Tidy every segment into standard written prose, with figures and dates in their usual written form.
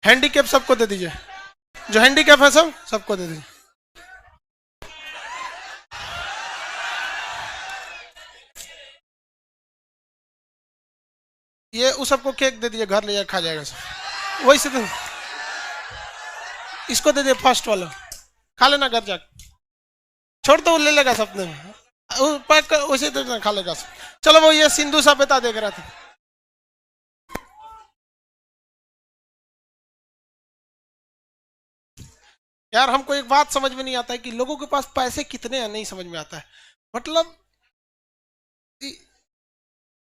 Handicap सबको दे दीजिए, जो हैंडीकैप है सब सबको दे दीजिए। ये उस सबको केक दे दीजिए, घर ले जाकर खा जाएगा सब। वही से इसको दे दे, फर्स्ट वाला खा लेना घर जाकर, छोड़ दो ले लेगा सपने में, पैक कर उसे दे देना, खा लेगा सब। चलो वो ये सिंधु सभ्यता देख रहा था। यार हमको एक बात समझ में नहीं आता है कि लोगों के पास पैसे कितने हैं, नहीं समझ में आता है। मतलब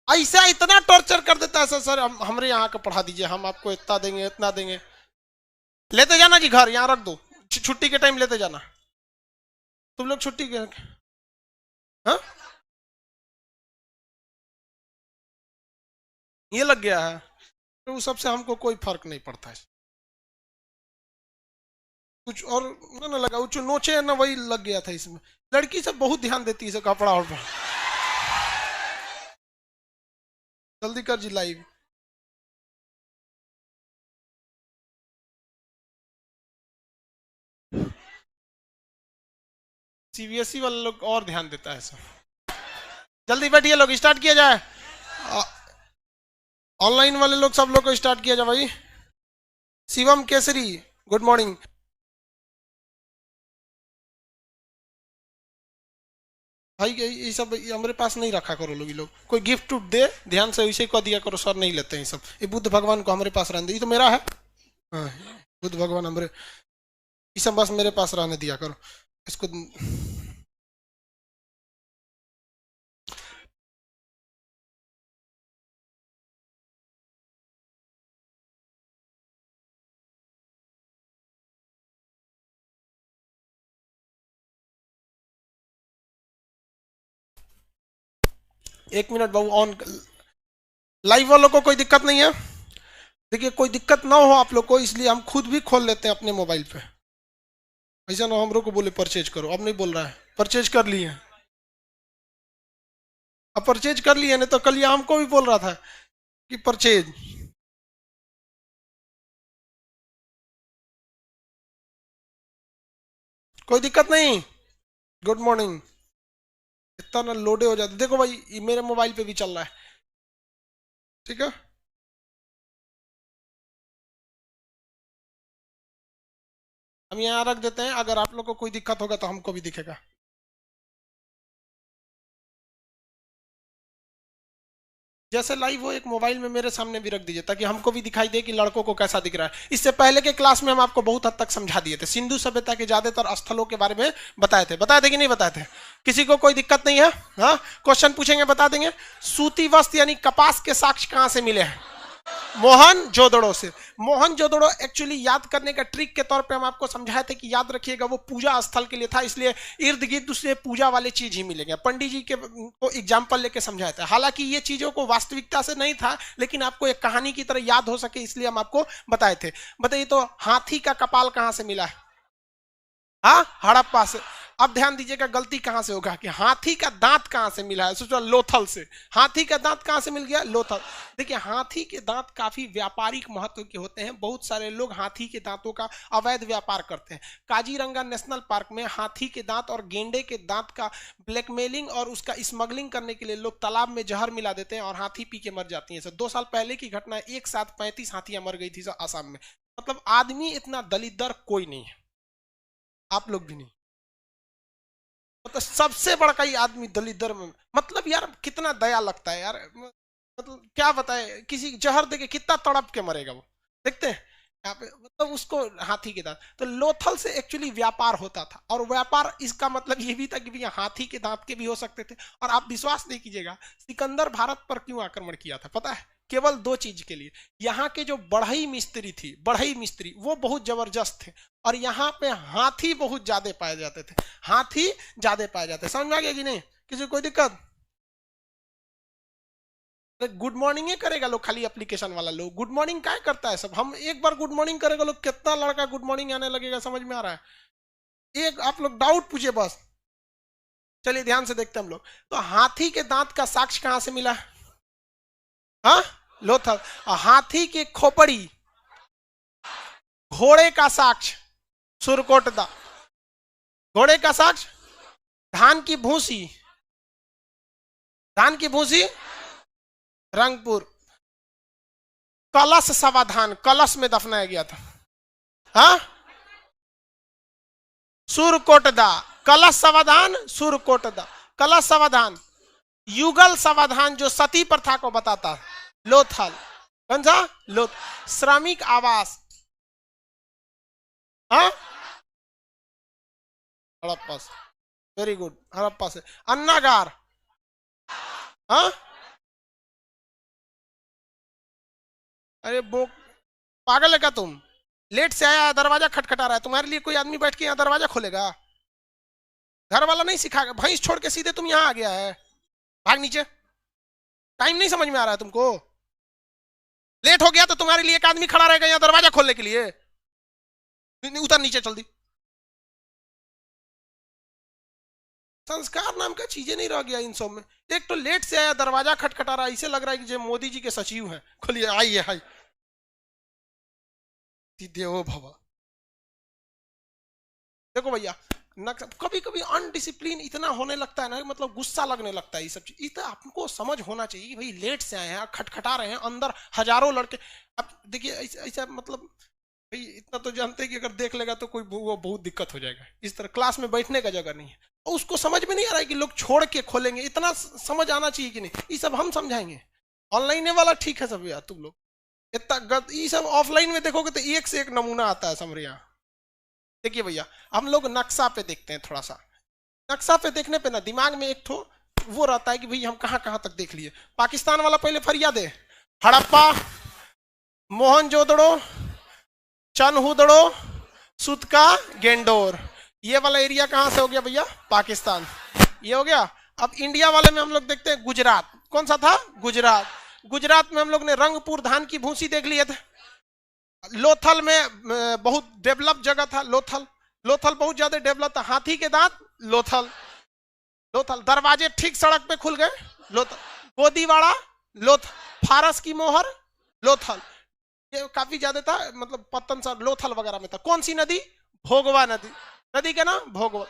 ऐसा इतना टॉर्चर कर देता है सर, सर हमारे यहाँ का पढ़ा दीजिए, हम आपको इतना देंगे इतना देंगे। लेते जाना जी घर, यहाँ रख दो, छुट्टी के टाइम लेते जाना। तुम लोग छुट्टी के हाँ ये लग गया है, तो उस सबसे हमको कोई फर्क नहीं पड़ता है। कुछ और ना लगा, वो जो नोचे है ना वही लग गया था इसमें। लड़की सब बहुत ध्यान देती है कपड़ा और जल्दी कर जी लाइव। सीबीएसई वाले लोग और ध्यान देता है सब। जल्दी बैठिए लोग, स्टार्ट किया जाए। ऑनलाइन वाले लोग सब लोग को स्टार्ट किया जाए भाई। Shivam Kesari good morning. भाई ये सब हमारे पास नहीं रखा करो लोग, लोग कोई गिफ्ट दे ध्यान से वैसे को दिया करो, सर नहीं लेते हैं सब। ये बुद्ध भगवान को हमारे पास रहने दे, ये तो मेरा है। हाँ बुद्ध भगवान हमारे, ये सब बस मेरे पास रहने दिया करो इसको। 1 मिनट बाबू ऑन। लाइव वालों को कोई दिक्कत नहीं है, देखिए कोई दिक्कत ना हो आप लोग को, इसलिए हम खुद भी खोल लेते हैं अपने मोबाइल पे। ऐसा ना हम लोग को बोले परचेज करो, अब नहीं बोल रहा है, परचेज कर लिए। अब परचेज कर लिए, नहीं तो कल ये हमको भी बोल रहा था कि परचेज। कोई दिक्कत नहीं। Good morning. इतना ना लोडे हो जाते, देखो भाई ये मेरे मोबाइल पे भी चल रहा है, ठीक है। हम यहाँ रख देते हैं, अगर आप लोग को कोई दिक्कत होगा तो हमको भी दिखेगा। जैसे लाइव हो एक मोबाइल में मेरे सामने भी रख दीजिए, ताकि हमको भी दिखाई दे कि लड़कों को कैसा दिख रहा है। इससे पहले के क्लास में हम आपको बहुत हद तक समझा दिए थे, सिंधु सभ्यता के ज्यादातर स्थलों के बारे में बताए थे कि नहीं बताए थे। किसी को कोई दिक्कत नहीं है? हाँ क्वेश्चन पूछेंगे बता देंगे। सूती वस्त्र यानी कपास के साक्ष्य कहां से मिले हैं? मोहनजोदड़ो से। मोहनजोदड़ो एक्चुअली याद करने का ट्रिक के तौर पे हम आपको समझाए थे कि याद रखिएगा वो पूजा स्थल के लिए था, इसलिए इर्द गिर्द उससे पूजा वाले चीज ही मिलेंगे। पंडित जी के को एग्जाम्पल लेके समझाया था, हालांकि ये चीजों को वास्तविकता से नहीं था, लेकिन आपको एक कहानी की तरह याद हो सके इसलिए हम आपको बताए थे। बताइए तो हाथी का कपाल कहां से मिला है? हाँ हड़प्पा से। अब ध्यान दीजिएगा गलती कहां से होगा कि हाथी का दांत कहां से मिला है? सोचो लोथल से। हाथी का दांत कहां से मिल गया? लोथल। देखिए हाथी के दांत काफी व्यापारिक महत्व के होते हैं, बहुत सारे लोग हाथी के दांतों का अवैध व्यापार करते हैं। काजीरंगा नेशनल पार्क में हाथी के दांत और गेंडे के दांत का ब्लैकमेलिंग और उसका स्मगलिंग करने के लिए लोग तालाब में जहर मिला देते हैं और हाथी पी के मर जाती है। 2 साल पहले की घटना, एक साथ 35 हाथियां मर गई थी आसाम में। मतलब आदमी इतना दलिद्र कोई नहीं है, आप लोग भी नहीं। मतलब सबसे बड़ा कई आदमी दलिद्र में, मतलब यार कितना दया लगता है यार। मतलब क्या बताए, किसी जहर देके कितना तड़प के मरेगा वो, देखते हैं यहाँ पे। मतलब उसको हाथी के दांत, तो लोथल से एक्चुअली व्यापार होता था, और व्यापार इसका मतलब ये भी था कि भैया हाथी के दांत के भी हो सकते थे। और आप विश्वास नहीं कीजिएगा सिकंदर भारत पर क्यों आक्रमण किया था पता है? केवल 2 चीज के लिए। यहाँ के जो बढ़ई मिस्त्री थी, बढ़ई मिस्त्री वो बहुत जबरदस्त थे, और यहाँ पे हाथी बहुत ज्यादा पाए जाते थे। हाथी ज्यादा पाए जाते, समझ में आ गया कि नहीं? किसी को कोई दिक्कत? गुड मॉर्निंग ही करेगा लोग, खाली एप्लीकेशन वाला लोग गुड मॉर्निंग क्या करता है सब। हम एक बार गुड मॉर्निंग करेगा लोग, कितना लड़का गुड मॉर्निंग आने लगेगा, समझ में आ रहा है? एक आप लोग डाउट पूछे बस। चलिए ध्यान से देखते हैं हम लोग। तो हाथी के दांत का साक्ष्य कहां से मिला? हाँ लोथल। और हाथी की खोपड़ी, घोड़े का साक्ष्य सुरकोटदा, घोड़े का साक्ष्य धान की भूसी, धान की भूसी रंगपुर, कलश समाधान कलश में दफनाया गया था, हाँ सुरकोटदा, कलश समाधान सुरकोटदा, कलश समाधान, युगल समाधान जो सती प्रथा को बताता है लोथल, कौन सा लोथ, श्रमिक आवास, हाँ हड़प्पा से, वेरी गुड हड़प्पा से, अन्नागार, हाँ अरे वो पागल है क्या तुम, लेट से आया दरवाजा खटखटा रहा है, तुम्हारे लिए कोई आदमी बैठ के यहाँ दरवाजा खोलेगा, घर वाला नहीं सिखा, भैंस छोड़ के सीधे तुम यहाँ आ गया है, भाग नीचे, टाइम नहीं समझ में आ रहा है तुमको, लेट हो गया तो तुम्हारे लिए एक आदमी खड़ा रहेगा यहाँ दरवाजा खोलने के लिए, उतर नीचे जल्दी, संस्कार नाम का चीजें नहीं रह गया इन सब में, एक तो लेट से आया दरवाजा खटखटा रहा है, इसे लग रहा है कि जो मोदी जी के सचिव हैं, खोलिए आइए हाई देवो भवा। देखो भैया कभी कभी अनडिसिप्लिन इतना होने लगता है ना, मतलब गुस्सा लगने लगता है, ये सब चीज इतना आपको समझ होना चाहिए, भाई लेट से आए हैं खटखटा रहे हैं, अंदर हजारों लड़के, अब देखिए ऐसा मतलब भाई इतना तो जानते हैं कि अगर देख लेगा तो कोई वो बहुत दिक्कत हो जाएगा, इस तरह क्लास में बैठने का जगह नहीं है, और उसको समझ में नहीं आ रहा है कि लोग छोड़ के खोलेंगे, इतना समझ आना चाहिए कि नहीं, ये सब हम समझाएंगे, ऑनलाइन वाला ठीक है सब यार, तुम लोग इतना ये सब ऑफलाइन में देखोगे तो एक से एक नमूना आता है समरिया। देखिए भैया हम लोग नक्शा पे देखते हैं, थोड़ा सा नक्शा पे देखने पे ना दिमाग में एक ठो वो रहता है कि भाई हम कहां कहां तक देख लिए, पाकिस्तान वाला पहले फरियाद है, हड़प्पा, मोहनजोदड़ो, चनहुदड़ो, सुतका, गेंडोर, ये वाला एरिया कहां से हो गया भैया, पाकिस्तान, ये हो गया। अब इंडिया वाले में हम लोग देखते हैं गुजरात, कौन सा था गुजरात, गुजरात में हम लोग ने रंगपुर धान की भूसी देख लिए थे, लोथल में बहुत डेवलप जगह था, लोथल, लोथल बहुत ज्यादा डेवलप था, हाथी के दांत लोथल, लोथल दरवाजे ठीक सड़क पे खुल गए लोथल, गोदीवाड़ा लोथल, फारस की मोहर लोथल, ये काफी ज्यादा था, मतलब पत्तन सा लोथल वगैरह में था। कौन सी नदी, भोगवा नदी, नदी का नाम भोगवा,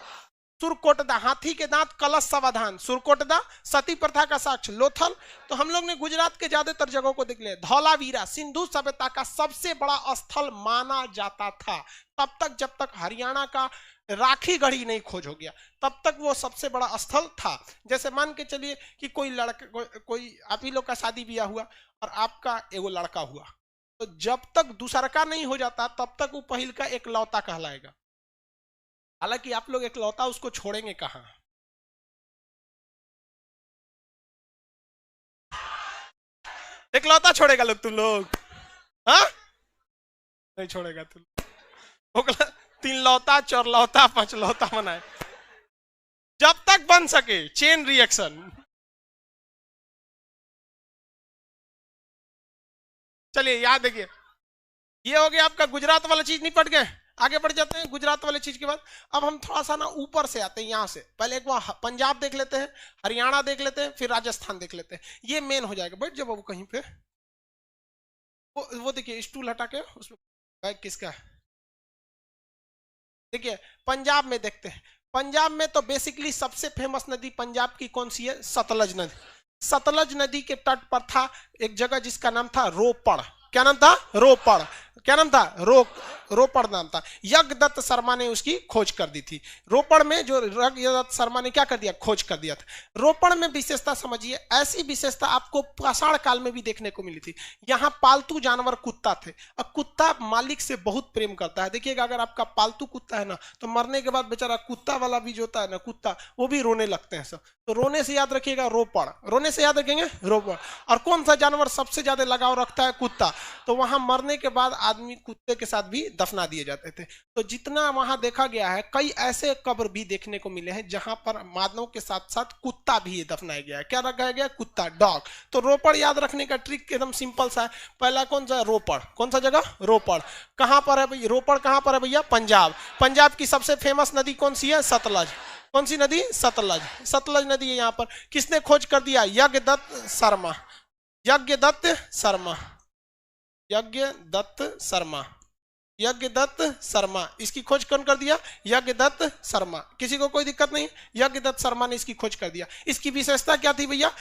सुरकोटदा हाथी के दांत कलश समाधान सुरकोटदा, सती प्रथा का साक्ष्य लोथल। तो हम लोग ने गुजरात के ज्यादातर जगहों को देख लिया। धौलावीरा सिंधु सभ्यता का सबसे बड़ा स्थल माना जाता था तब तक जब तक हरियाणा का राखी गढ़ी नहीं खोज हो गया, तब तक वो सबसे बड़ा स्थल था। जैसे मान के चलिए कि कोई लड़का, कोई आप ही लोग का शादी ब्याह हुआ और आपका एगो लड़का हुआ, तो जब तक दूसरा का नहीं हो जाता तब तक वो पहिल का एकलौता कहलाएगा। हालांकि आप लोग एकलौता उसको छोड़ेंगे कहां, एकलौता छोड़ेगा लोग, तुम लोग हाँ नहीं छोड़ेगा तुम, तीन लौता चौरलौता पांचलौता बनाए जब तक बन सके, चेन रिएक्शन। चलिए याद देखिए, ये हो गया आपका गुजरात वाला चीज, निपट गए। आगे बढ़ जाते हैं गुजरात वाले चीज के बाद। अब हम थोड़ा सा ना ऊपर से आते हैं, यहां से पहले एक बार पंजाब देख लेते हैं, हरियाणा देख लेते हैं, फिर राजस्थान देख लेते हैं। ये मेन हो जाएगा। बैठ जाओ बाबू कहीं पे, वो देखिए स्टूल हटा के उसमें बैग किसका है। देखिए पंजाब में देखते हैं। पंजाब में तो बेसिकली सबसे फेमस नदी पंजाब की कौन सी है, सतलज नदी। सतलज नदी के तट पर था एक जगह जिसका नाम था रोपड़। क्या नाम था, रोपड़। क्या नाम था, रोपड़ नाम था। यज्ञदत्त शर्मा ने उसकी खोज कर दी थी। रोपड़ में जो यज्ञदत्त शर्मा ने क्या कर दिया, खोज कर दिया था। रोपड़ में विशेषता समझिए, ऐसी विशेषता आपको पाषाण काल में भी देखने को मिली थी। यहाँ पालतू जानवर कुत्ता थे। अब कुत्ता मालिक से बहुत प्रेम करता है। देखिएगा अगर आपका पालतू कुत्ता है ना, तो मरने के बाद बेचारा कुत्ता वाला भी जो होता है ना, कुत्ता वो भी रोने लगते हैं सब। तो रोने से याद रखिएगा रोपड़, रोने से याद रखेंगे रोपड़। और कौन सा जानवर सबसे ज्यादा लगाव रखता है, कुत्ता। तो वहां मरने के बाद आदमी कुत्ते के साथ भी दफना दिए जाते थे। तो जितना वहां देखा गया है, कई ऐसे कब्र भी देखने को मिले हैं जहां पर मानव के साथ साथ कुत्ता भी दफनाया गया है। क्या रखा गया, कुत्ता, डॉग। तो रोपड़ याद रखने का ट्रिक एकदम सिंपल सा है। पहला कौन सा, रोपड़। कौन सा जगह, रोपड़। कहां पर है भाई, रोपड़ कहां पर है भैया, पंजाब। पंजाब की सबसे फेमस नदी कौन सी है, सतलज। कौन सी नदी, सतलज। सतलज नदी है यहाँ पर। किसने खोज कर दिया, यज्ञदत्त शर्मा। यज्ञदत्त शर्मा, यज्ञदत्त शर्मा, यज्ञदत्त शर्मा, इसकी खोज कौन कर दिया? यज्ञदत्त शर्मा। किसी को कोई दिक्कत नहीं? यज्ञदत्त शर्मा ने इसकी खोज कर दिया। इसकी विशेषता क्या थी भैया?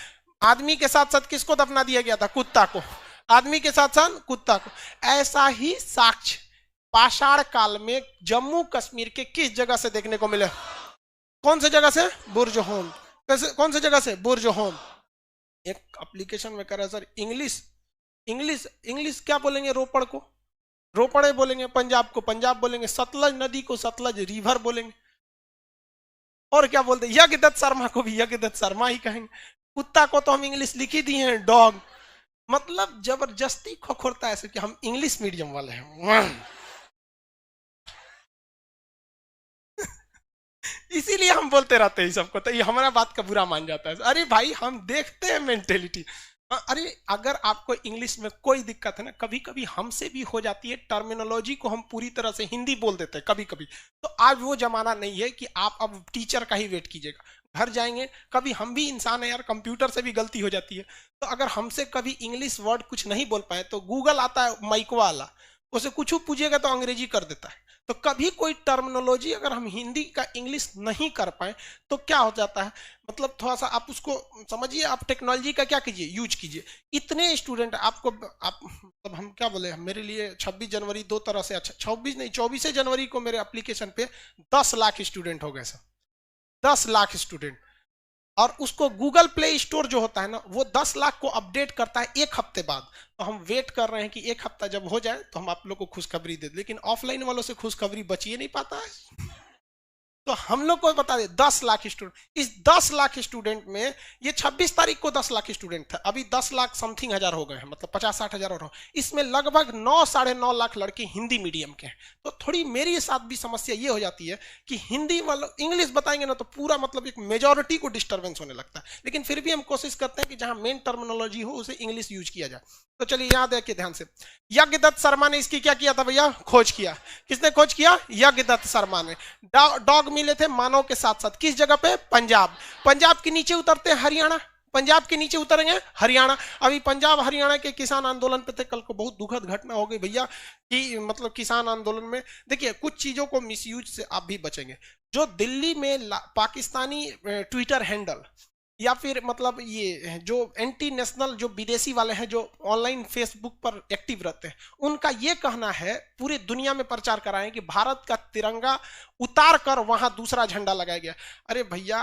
आदमी के साथ साथ किसको दफना दिया गया था? कुत्ता को। आदमी के साथ साथ कुत्ता को। ऐसा ही साक्ष्य पाषाण काल में जम्मू कश्मीर के किस जगह से देखने को मिले? कौन से जगह से? बुर्जहोम। कौन से जगह से? बुर्जहोम। एक एप्लीकेशन में कह रहा है सर इंग्लिश इंग्लिश इंग्लिश क्या बोलेंगे? रोपड़ को रोपड़े बोलेंगे, पंजाब को पंजाब बोलेंगे, सतलज नदी को सतलज रिवर बोलेंगे, और क्या बोलते हैं? यज्ञदत्त शर्मा को भी यज्ञदत्त शर्मा ही कहेंगे। कुत्ता को तो हम इंग्लिश लिखी दी है, डॉग। मतलब जबरदस्ती खोखोरता है ऐसे कि हम इंग्लिश मीडियम वाले हैं। इसीलिए हम बोलते रहते हैं सबको, तो ये हमारा बात का बुरा मान जाता है। अरे भाई हम देखते हैं मेंटेलिटी। अरे अगर आपको इंग्लिश में कोई दिक्कत है ना, कभी कभी हमसे भी हो जाती है, टर्मिनोलॉजी को हम पूरी तरह से हिंदी बोल देते हैं कभी कभी। तो आज वो जमाना नहीं है कि आप अब टीचर का ही वेट कीजिएगा, घर जाएंगे, कभी हम भी इंसान है यार, कंप्यूटर से भी गलती हो जाती है। तो अगर हमसे कभी इंग्लिश वर्ड कुछ नहीं बोल पाए तो गूगल आता है माइकवा वाला, उसे कुछ पूछिएगा तो अंग्रेजी कर देता है। तो कभी कोई टर्मिनोलॉजी अगर हम हिंदी का इंग्लिश नहीं कर पाए तो क्या हो जाता है, मतलब थोड़ा सा आप उसको समझिए, आप टेक्नोलॉजी का क्या कीजिए? यूज कीजिए। इतने स्टूडेंट आपको आप मतलब हम क्या बोले, मेरे लिए 26 जनवरी दो तरह से अच्छा, 26 नहीं 24 जनवरी को मेरे एप्लीकेशन पे 10 लाख स्टूडेंट हो गए सर, 10 लाख स्टूडेंट। और उसको गूगल प्ले स्टोर जो होता है ना, वो 10 लाख को अपडेट करता है एक हफ्ते बाद। तो हम वेट कर रहे हैं कि एक हफ्ता जब हो जाए तो हम आप लोग को खुशखबरी दे दें, लेकिन ऑफलाइन वालों से खुशखबरी बची नहीं पाता है। तो हम लोग को बता दे 10 लाख स्टूडेंट, इस 10 लाख स्टूडेंट में ये 26 तारीख को 10 लाख स्टूडेंट था, अभी 10 लाख समथिंग हजार हो गए हैं, मतलब 50-60 हजार और हो। इसमें लगभग 9-9.5 लाख लड़के हिंदी मीडियम के हैं। तो थोड़ी मेरे साथ भी समस्या ये हो जाती है कि हिंदी वालों इंग्लिश बताएंगे ना तो पूरा मतलब एक मेजोरिटी को डिस्टर्बेंस होने लगता है। लेकिन फिर भी हम कोशिश करते हैं कि जहां मेन टर्मिनोलॉजी हो उसे इंग्लिश यूज किया जाए। तो चलिए याद है कि ध्यान से, यज्ञदत्त शर्मा ने इसकी क्या किया था भैया? खोज किया। किसने खोज किया? यज्ञदत्त शर्मा ने। डॉग मिले थे मानव के साथ साथ, किस जगह पे? पंजाब। पंजाब के नीचे उतरते हैं हरियाणा, पंजाब के नीचे उतरेंगे हरियाणा। अभी पंजाब हरियाणा के किसान आंदोलन पे थे, कल को बहुत दुखद घटना हो गई भैया कि मतलब किसान आंदोलन में देखिए कुछ चीजों को मिसयूज से आप भी बचेंगे। जो दिल्ली में पाकिस्तानी ट्विटर हैंडल या फिर मतलब ये जो एंटी नेशनल जो विदेशी वाले हैं जो ऑनलाइन फेसबुक पर एक्टिव रहते हैं, उनका ये कहना है, पूरे दुनिया में प्रचार कराएं कि भारत का तिरंगा उतार कर वहां दूसरा झंडा लगाया गया। अरे भैया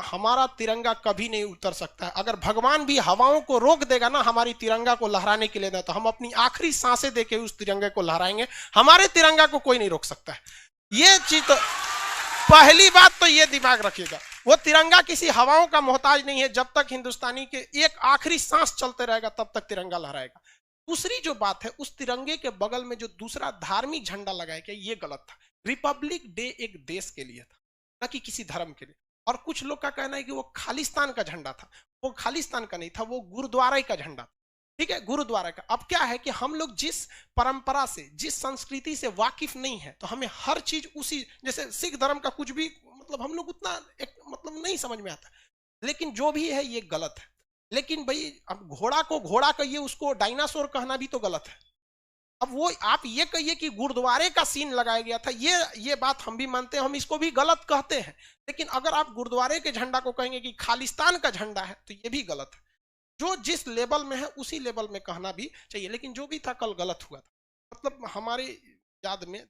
हमारा तिरंगा कभी नहीं उतर सकता है। अगर भगवान भी हवाओं को रोक देगा ना हमारी तिरंगा को लहराने के लिए ना, तो हम अपनी आखिरी सांसें देके उस तिरंगे को लहराएंगे। हमारे तिरंगा को कोई नहीं रोक सकता है। ये चीज तो पहली बात तो ये दिमाग रखिएगा, वो तिरंगा किसी हवाओं का मोहताज नहीं है। जब तक हिंदुस्तानी के एक आखिरी सांस चलते रहेगा तब तक तिरंगा लहराएगा। दूसरी जो बात है, उस तिरंगे के बगल में जो दूसरा धार्मिक झंडा लगाया गया, ये गलत था। रिपब्लिक डे एक देश के लिए था, न कि किसी धर्म के लिए। और कुछ लोग का कहना है कि वो खालिस्तान का झंडा था। वो खालिस्तान का नहीं था, वो गुरुद्वारा का झंडा था। ठीक है, गुरुद्वारा का। अब क्या है कि हम लोग जिस परंपरा से, जिस संस्कृति से वाकिफ नहीं है, तो हमें हर चीज उसी, जैसे सिख धर्म का कुछ भी मतलब हम लोग उतना मतलब नहीं समझ में आता। लेकिन जो भी है ये गलत है। लेकिन भाई अब घोड़ा को घोड़ा कहिए, उसको डायनासोर कहना भी तो गलत है। अब वो आप ये कहिए कि गुरुद्वारे का सीन लगाया गया था, ये बात हम भी मानते हैं, हम इसको भी गलत कहते हैं। लेकिन अगर आप गुरुद्वारे के झंडा को कहेंगे कि खालिस्तान का झंडा है, तो ये भी गलत है। जो जिस लेवल में है उसी लेवल में कहना भी चाहिए। लेकिन जो भी था कल गलत हुआ था। मतलब हमारे याद में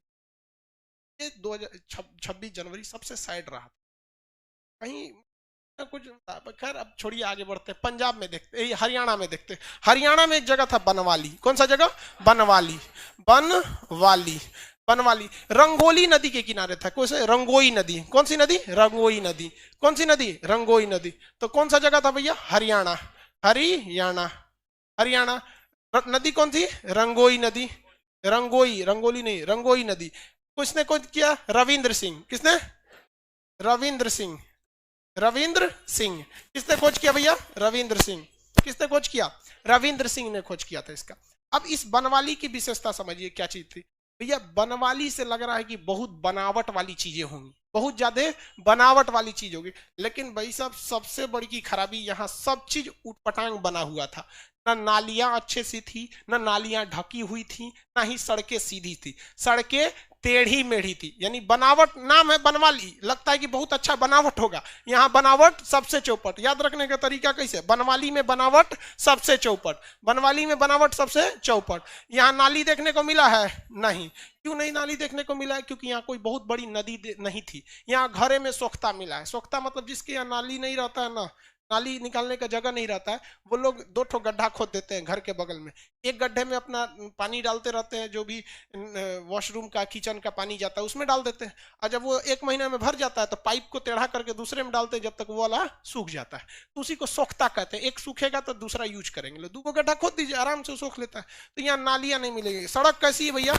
26 जनवरी सबसे साइड रहा था कहीं कुछ। खैर अब छोड़िए, आगे बढ़ते हैं। पंजाब में देखते, हरियाणा में देखते। हरियाणा में एक जगह था बनवाली। कौन सा जगह? बनवाली। बनवाली बनवाली रंगोली नदी के किनारे था। कौन से? रंगोई नदी। कौन सी नदी? रंगोई नदी। कौन सी नदी? रंगोई नदी। तो कौन सा जगह था भैया? हरियाणा। हरियाणा हरियाणा। नदी कौन थी? रंगोई नदी। रंगोई, रंगोली नहीं, रंगोई नदी। किसने खोज किया? रविंद्र सिंह। किसने? रविंद्र सिंह। रविंद्र सिंह। किसने खोज किया भैया? रविंद्र सिंह। किसने खोज किया? रविंद्र सिंह ने खोज किया था इसका। अब इस बनवाली की विशेषता समझिए क्या चीज थी भैया। बनवाली से लग रहा है कि बहुत बनावट वाली चीजें होंगी, बहुत ज्यादा बनावट वाली चीज होगी। लेकिन भाई साहब सबसे बड़ी की खराबी, यहाँ सब चीज उटपटांग बना हुआ था। ना नालियां अच्छे से थी, ना नालियां ढकी हुई थी, ना ही सड़कें सीधी थी, सड़कें टेढ़ी मेढ़ी थी। यानी बनावट, नाम है बनवाली, लगता है कि बहुत अच्छा बनावट होगा, यहाँ बनावट सबसे चौपट। याद रखने का तरीका कैसे, बनवाली में बनावट सबसे चौपट, बनवाली में बनावट सबसे चौपट। यहाँ नाली देखने को मिला है नहीं, क्यों नहीं नाली देखने को मिला है, क्योंकि यहाँ कोई बहुत बड़ी नदी नहीं थी। यहाँ घरे में सोख्ता मिला है। सोख्ता मतलब जिसके यहाँ नाली नहीं रहता है ना, नाली निकालने का जगह नहीं रहता है, वो लोग 2 गड्ढा खोद देते हैं घर के बगल में, एक गड्ढे में अपना पानी डालते रहते हैं, जो भी वॉशरूम का किचन का पानी जाता है उसमें डाल देते हैं, और जब वो 1 महीने में भर जाता है तो पाइप को टेढ़ा करके दूसरे में डालते हैं, जब तक वो वाला सूख जाता है, तो उसी को सोखता कहते हैं। एक सूखेगा तो दूसरा यूज करेंगे, 2 गड्ढा खोद दीजिए, आराम से सोख लेता है। तो यहाँ नालियां नहीं मिलेगी। सड़क कैसी है भैया,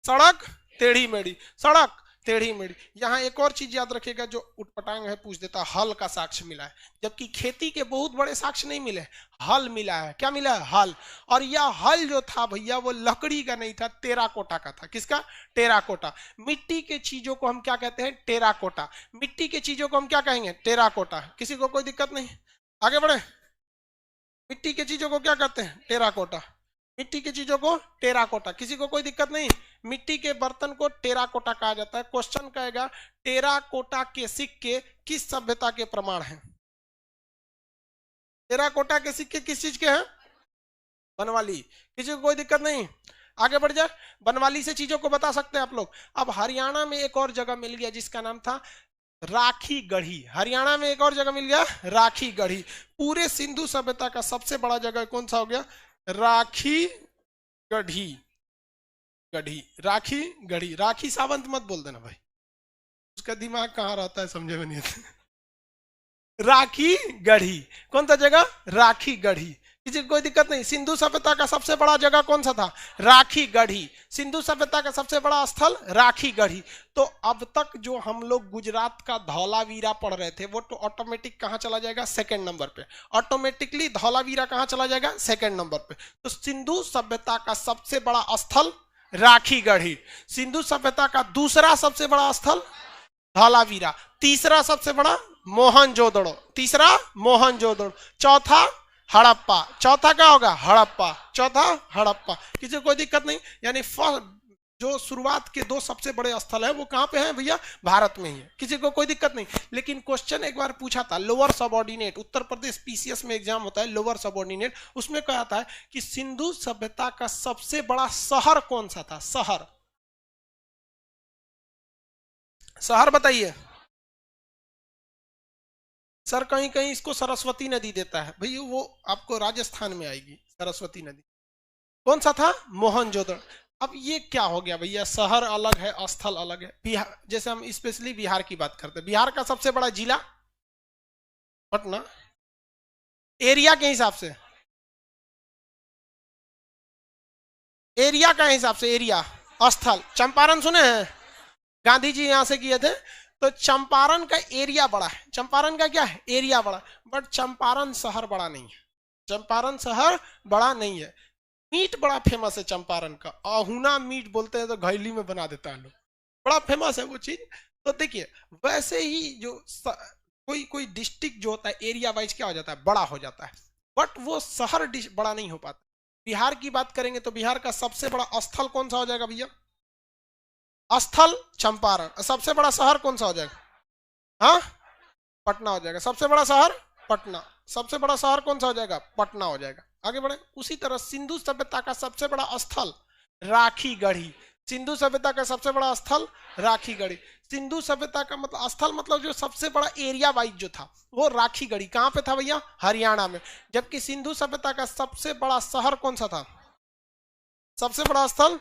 सड़क टेढ़ी मेढ़ी, सड़क टेढ़ी मेढ़ी। यहाँ एक और चीज याद रखिएगा जो उटपटांग है पूछ देता, हल का साक्ष्य मिला है, जबकि खेती के बहुत बड़े साक्ष्य नहीं मिले, हल मिला है। क्या मिला है, हल। और यह हल जो था भैया वो लकड़ी का नहीं था, टेराकोटा का था। किसका, टेराकोटा। मिट्टी के चीजों को हम क्या कहते हैं, टेराकोटा। मिट्टी के चीजों को हम क्या कहेंगे, टेराकोटा। किसी को कोई दिक्कत नहीं, आगे बढ़े। मिट्टी के चीजों को क्या कहते हैं, टेराकोटा। मिट्टी की चीजों को टेराकोटा, किसी को कोई दिक्कत नहीं। मिट्टी के बर्तन को टेराकोटा कहा जाता है। क्वेश्चन कहेगा टेराकोटा के सिक्के किस सभ्यता के प्रमाण हैं। टेराकोटा के सिक्के किस चीज के हैं, बनवाली। किसी को कोई दिक्कत नहीं, आगे बढ़ जाए। बनवाली से चीजों को बता सकते हैं आप लोग। अब हरियाणा में एक और जगह मिल गया जिसका नाम था राखी गढ़ी। हरियाणा में एक और जगह मिल गया राखी गढ़ी। पूरे सिंधु सभ्यता का सबसे बड़ा जगह कौन सा हो गया, राखी गढ़ी। गढ़ी, राखी गढ़ी। राखी सावंत मत बोल देना भाई, उसका दिमाग कहाँ रहता है समझे में नहीं आता। राखी गढ़ी, कौन सा जगह, राखी गढ़ी। किसी को कोई दिक्कत नहीं। सिंधु सभ्यता का सबसे बड़ा जगह कौन सा था, राखी गढ़ी। सिंधु सभ्यता का सबसे बड़ा स्थल राखी गढ़ी। तो अब तक जो हम लोग गुजरात का धौलावीरा पढ़ रहे थे वो तो ऑटोमेटिक कहां चला जाएगा, सेकंड नंबर पे। ऑटोमेटिकली धौलावीरा कहां चला जाएगा, सेकंड नंबर पे। तो सिंधु सभ्यता का सबसे बड़ा स्थल राखी गढ़ी। सिंधु सभ्यता का दूसरा सबसे बड़ा स्थल धौलावीरा। तीसरा सबसे बड़ा मोहनजोदड़ो। तीसरा मोहनजोदड़ो। चौथा हड़प्पा। चौथा क्या होगा, हड़प्पा। चौथा हड़प्पा। किसी को कोई दिक्कत नहीं। यानी जो शुरुआत के 2 सबसे बड़े स्थल है वो कहां पे हैं भैया, भारत में ही है। किसी को कोई दिक्कत नहीं। लेकिन क्वेश्चन एक बार पूछा था lower subordinate, Uttar Pradesh PCS में एग्जाम होता है लोअर सबऑर्डिनेट, उसमें कहा था कि सिंधु सभ्यता का सबसे बड़ा शहर कौन सा था। शहर, शहर बताइए सर। कहीं कहीं इसको सरस्वती नदी देता है भैया, वो आपको राजस्थान में आएगी सरस्वती नदी। कौन सा था, मोहनजोदड़ो। अब ये क्या हो गया भैया, शहर अलग है स्थल अलग है। बिहार, जैसे हम स्पेशली बिहार की बात करते हैं, बिहार का सबसे बड़ा जिला पटना, एरिया के हिसाब से, एरिया का हिसाब से, एरिया स्थल। चंपारण सुने हैं, गांधी जी यहां से किए थे। तो चंपारण का एरिया बड़ा है। चंपारण का क्या है, एरिया बड़ा, बट चंपारण शहर बड़ा नहीं है। चंपारण शहर बड़ा नहीं है। मीट बड़ा फेमस है चंपारण का, अहुना मीट बोलते हैं, तो घैली में बना देता है लोग, बड़ा फेमस है वो चीज। तो देखिए वैसे ही जो कोई कोई डिस्ट्रिक्ट जो होता है एरिया वाइज क्या हो जाता है, बड़ा हो जाता है, बट वो शहर बड़ा नहीं हो पाता। बिहार की बात करेंगे तो बिहार का सबसे बड़ा स्थल कौन सा हो जाएगा भैया, स्थल चंपारण। सबसे बड़ा शहर कौन सा हो जाएगा, हाँ पटना हो जाएगा। सबसे बड़ा शहर पटना। सबसे बड़ा शहर कौन सा हो जाएगा, पटना हो जाएगा। आगे बढ़े। उसी तरह सिंधु सभ्यता का सबसे बड़ा स्थल राखी गढ़ी। सिंधु सभ्यता का सबसे बड़ा स्थल राखी गढ़ी। सिंधु सभ्यता का मतलब स्थल मतलब जो सबसे बड़ा एरिया वाइज जो था वो राखी गढ़ी। कहां पे था भैया, हरियाणा में। जबकि सिंधु सभ्यता का सबसे बड़ा शहर कौन सा था, सबसे बड़ा स्थल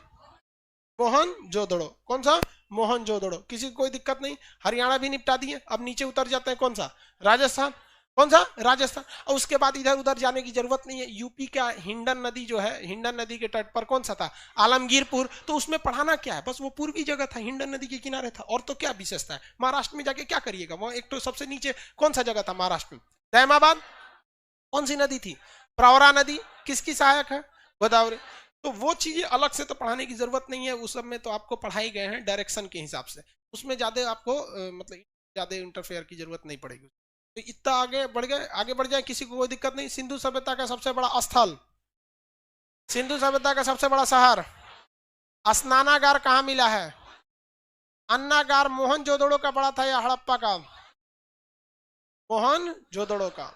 मोहनजोदड़ो। कौन सा, मोहनजोदड़ो। किसी को कोई दिक्कत नहीं। हरियाणा भी निपटा दिए। अब नीचे उतर जाते हैं, कौन सा, राजस्थान। कौन सा, राजस्थान। और उसके बाद इधर उधर जाने की जरूरत नहीं है। यूपी का हिंडन नदी जो है, हिंडन नदी के तट पर कौन सा था, आलमगीरपुर। तो उसमें पढ़ाना क्या है, बस वो पूर्वी जगह था, हिंडन नदी के किनारे था, और तो क्या विशेषता है। महाराष्ट्र में जाके क्या करिएगा, वहां एक तो सबसे नीचे कौन सा जगह था महाराष्ट्र में, दैमाबाद। कौन सी नदी थी, प्रवरा नदी। किसकी सहायक है, गोदावरी। तो वो चीजें अलग से तो पढ़ाने की जरूरत नहीं है। उस सब में तो आपको पढ़ाई गए हैं डायरेक्शन के हिसाब से, उसमें ज्यादा आपको मतलब ज्यादा इंटरफेयर की जरूरत नहीं पड़ेगी। तो इतना आगे बढ़ गए, आगे बढ़ जाए, किसी को कोई दिक्कत नहीं। सिंधु सभ्यता का सबसे बड़ा स्थल, सिंधु सभ्यता का सबसे बड़ा शहर, स्नानागार कहाँ मिला है? अन्नागार मोहनजोदड़ो का बड़ा था या हड़प्पा का? मोहनजोदड़ो का।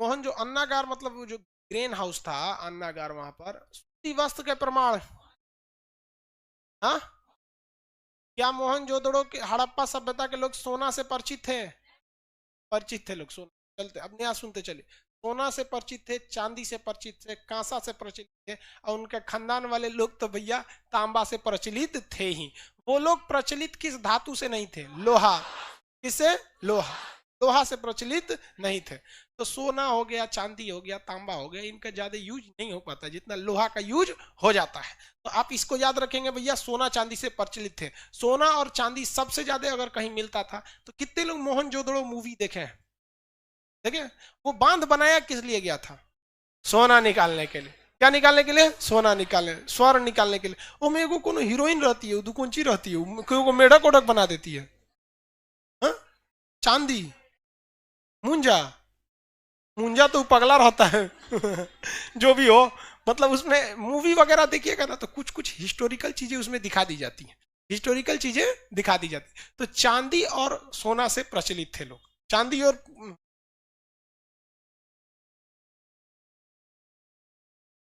मोहन जो अन्नागार मतलब जो ग्रेन हाउस था, अन्नागार, वहां पर सूती वस्त्र के प्रमाण। हाँ, क्या मोहनजोदड़ो के हड़प्पा सभ्यता के लोग सोना से परिचित थे? परिचित थे लोग सोना। चलते अब नया सुनते चले। सोना से परिचित थे, चांदी से परिचित थे, कांसा से परिचित थे, और उनके खानदान वाले लोग तो भैया तांबा से प्रचलित थे ही। वो लोग प्रचलित किस धातु से नहीं थे? लोहा। किससे? लोहा। लोहा से प्रचलित नहीं थे। तो सोना हो गया, चांदी हो गया, तांबा हो गया, इनका ज्यादा यूज नहीं हो पाता जितना लोहा का यूज हो जाता है। तो आप इसको याद रखेंगे भैया, सोना चांदी से प्रचलित थे। सोना और चांदी सबसे ज्यादा अगर कहीं मिलता था तो कितने लोग मोहनजोदड़ो मूवी देखे हैं? देखे? वो बांध बनाया किस लिए गया था? सोना निकालने के लिए। क्या निकालने के लिए? सोना निकालने, स्वर्ण निकालने के लिए। वो मेरे को कोनो हीरोइन रहती है, दुकुंची रहती है, को मेढक ओढक बना देती है। हा? चांदी, मुंजा, मुंजा तो पगला रहता है जो भी हो, मतलब उसमें मूवी वगैरह देखिएगा ना तो कुछ कुछ हिस्टोरिकल चीजें उसमें दिखा दी जाती हैं, हिस्टोरिकल चीजें दिखा दी जाती। तो चांदी और सोना से प्रचलित थे लोग। चांदी और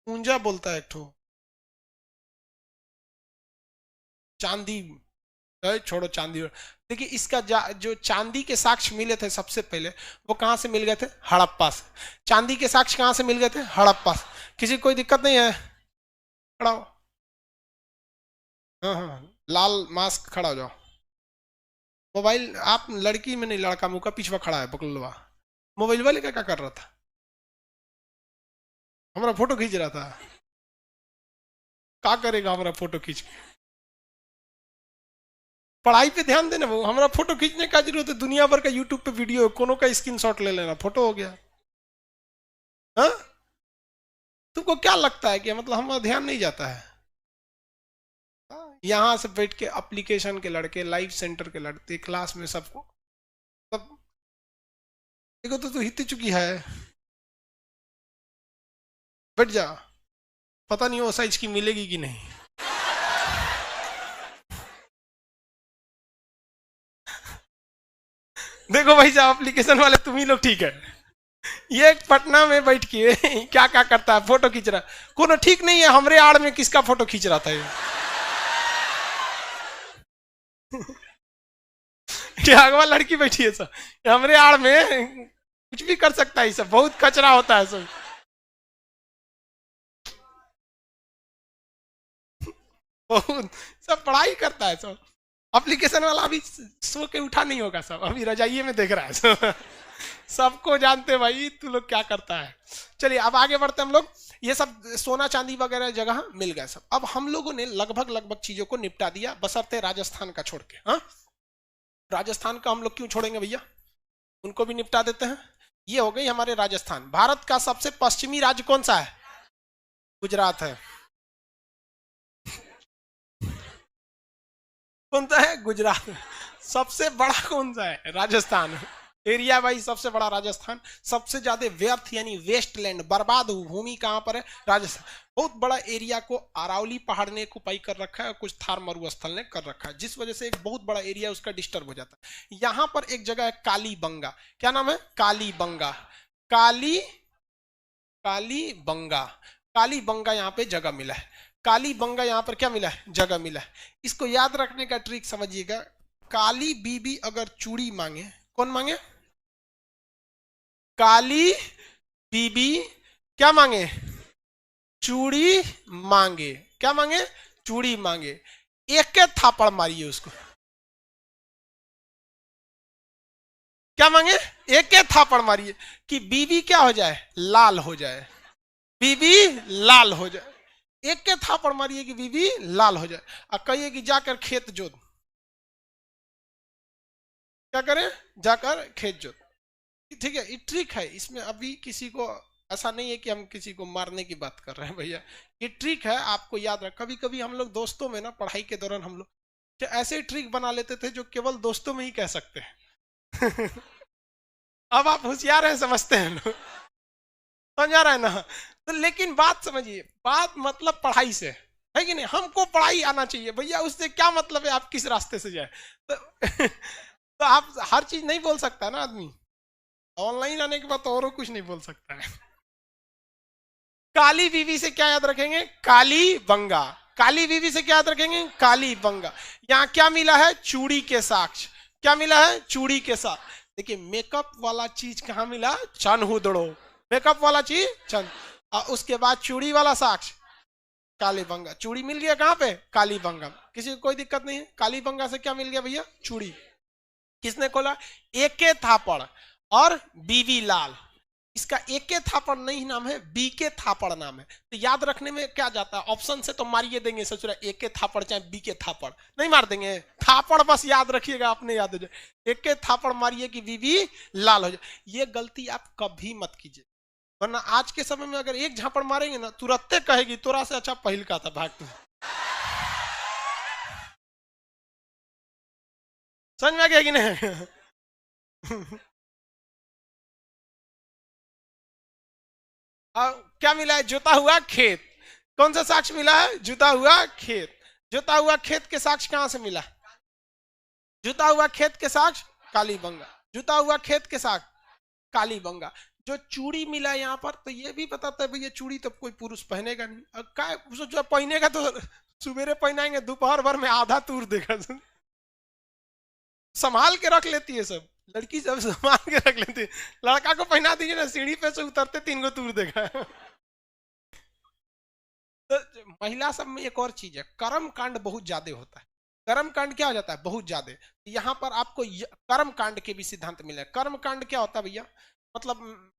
मुंजा बोलता है एक ठो, चांदी। छोड़ो चांदी। देखिए इसका जो चांदी के साक्ष्य मिले थे सबसे पहले, वो कहां से मिल गए थे? हड़प्पा से। चांदी के साक्ष्य कहां से मिल गए थे? हड़प्पा से। किसी को कोई दिक्कत नहीं है? खड़ा हो। हाँ हाँ, लाल मास्क, खड़ा हो जाओ। मोबाइल, आप लड़की में नहीं, लड़का मुंह का पिछवा खड़ा है बकलवा। मोबाइल वाले क्या कर रहा था? हमारा फोटो खींच रहा था। क्या करेगा हमारा फोटो खींच के? पढ़ाई पे ध्यान देना। वो हमारा फोटो खींचने का जरूरत है? दुनिया भर का यूट्यूब पे वीडियो, कोनो का स्क्रीनशॉट ले लेना, फोटो हो गया। हाँ, तुमको क्या लगता है कि मतलब हमारा ध्यान नहीं जाता है? यहां से बैठ के एप्लीकेशन के लड़के, लाइव सेंटर के लड़के, क्लास में सबको सब देखो तो तू हित चुकी है। बैठ जा, पता नहीं वो साइज की मिलेगी कि नहीं। देखो भाई साहब, एप्लीकेशन वाले तुम ही लोग ठीक है। ये पटना में बैठ के क्या क्या करता है, फोटो खींच रहा है। कोनो ठीक नहीं है, हमरे आड़ में किसका फोटो खींच रहा था ये? क्या अगवा लड़की बैठी है सब, हमरे आड़ में कुछ भी कर सकता है। सब बहुत कचरा होता है सब। बहुत सब पढ़ाई करता है सब। एप्लीकेशन वाला अभी सो के उठा नहीं होगा, सब अभी रजाइये में देख रहा है सब। सबको जानते भाई तू लोग क्या करता है। चलिए अब आगे बढ़ते हम लोग। ये सब सोना चांदी वगैरह जगह मिल गए सब। अब हम लोगों ने लगभग लगभग चीजों को निपटा दिया, बशर्ते राजस्थान का छोड़ के। हाँ, राजस्थान का हम लोग क्यों छोड़ेंगे भैया, उनको भी निपटा देते हैं। ये हो गई हमारे राजस्थान। भारत का सबसे पश्चिमी राज्य कौन सा है? गुजरात है। कौन सा है? गुजरात। सबसे बड़ा कौन सा है? राजस्थान। एरिया वाइज सबसे बड़ा राजस्थान। सबसे ज्यादा व्यर्थ यानी वेस्टलैंड, बर्बाद भूमि कहां पर है? राजस्थान। बहुत बड़ा एरिया को अरावली पहाड़ ने ऑक्युपाई कर रखा है और कुछ थार मरुस्थल ने कर रखा है, जिस वजह से एक बहुत बड़ा एरिया उसका डिस्टर्ब हो जाता है। यहां पर एक जगह है कालीबंगा। क्या नाम है? कालीबंगा। काली कालीबंगा। कालीबंगा यहाँ पे जगह मिला है। कालीबंगा यहाँ पर क्या मिला है? जगह मिला है। इसको याद रखने का ट्रिक समझिएगा। काली बीबी अगर चूड़ी मांगे, कौन मांगे? काली बीबी क्या मांगे? चूड़ी मांगे। क्या मांगे? चूड़ी मांगे। एक के थापड़ मारिए उसको। क्या मांगे? एक के थापड़ मारिए कि बीबी क्या हो जाए? लाल हो जाए। बीबी लाल हो जाए। एक के थापड़ मारिए कि बीबी लाल हो जाए। और कहिए कि जाकर खेत जोत। क्या करें? जाकर खेत जोत। ठीक है, ये ट्रिक है। इसमें अभी किसी को ऐसा नहीं है कि हम किसी को मारने की बात कर रहे हैं भैया। ये ट्रिक है, आपको याद रख। कभी कभी हम लोग दोस्तों में ना, पढ़ाई के दौरान हम लोग ऐसे ट्रिक बना लेते थे जो केवल दोस्तों में ही कह सकते हैं। अब आप होशियार हैं, समझते हैं लोग, समझ आ रहा है ना। तो लेकिन बात समझिए, बात मतलब पढ़ाई से है कि नहीं, हमको पढ़ाई आना चाहिए भैया, उससे क्या मतलब है आप किस रास्ते से जाए। तो, तो आप हर चीज नहीं बोल सकता ना आदमी, ऑनलाइन आने के बाद तो और कुछ नहीं बोल सकता है। काली बीवी से क्या याद रखेंगे, काली बंगा। काली बीवी से क्या याद रखेंगे, काली बंगा। यहाँ क्या मिला है, चूड़ी के साक्ष्य। क्या मिला है, चूड़ी के साथ। देखिए मेकअप वाला चीज कहाँ मिला, चनहुदड़ो। मेकअप वाला चीज चन, और उसके बाद चूड़ी वाला साक्ष्य काली बंगा। चूड़ी मिल गया कहाँ पे, काली बंगा। किसी को कोई दिक्कत नहीं है, काली बंगा से क्या मिल गया भैया, चूड़ी। किसने खोला, एके थापड़ और बीवी लाल। इसका एके थापड़ नहीं नाम है, बी के थापड़ नाम है। तो याद रखने में क्या जाता है, ऑप्शन से तो मारिए देंगे, सोच रहे एके थापड़ चाहे बी के थापड़, नहीं मार देंगे, थापड़ बस याद रखिएगा, अपने याद हो जाए। एके थापड़ मारिए कि बीवी लाल हो जाए। ये गलती आप कभी मत कीजिए, वरना आज के समय में अगर एक झापड़ मारेंगे ना, तुरंत कहेगी तोरा से अच्छा पहल का था, भाग तू। समझ में आ गया कि नहीं। और क्या मिला है, जोता हुआ खेत। कौन सा साक्ष्य मिला है, जुता हुआ खेत। जुता हुआ खेत के साक्ष्य कहां से मिला, जुता हुआ खेत के साक्ष्य काली बंगा। जुता हुआ खेत के साक्ष्य काली बंगा। जो चूड़ी मिला यहाँ पर, तो ये भी बताता है भैया चूड़ी तो कोई पुरुष पहनेगा नहीं, और क्या जो पहनेगा तो सुबेरे पहनाएंगे, दोपहर भर में आधा तूर देगा। संभाल के रख लेती है सब लड़की, सब संभाल के रख लेती है। लड़का को पहना दीजिए ना, सीढ़ी पे से उतरते 3 गो तूर देगा। तो महिला सब में एक और चीज है, कर्म कांड बहुत ज्यादा होता है। कर्म कांड क्या हो जाता है, बहुत ज्यादा। यहाँ पर आपको कर्म कांड के भी सिद्धांत मिले। कर्म कांड क्या होता है भैया, मतलब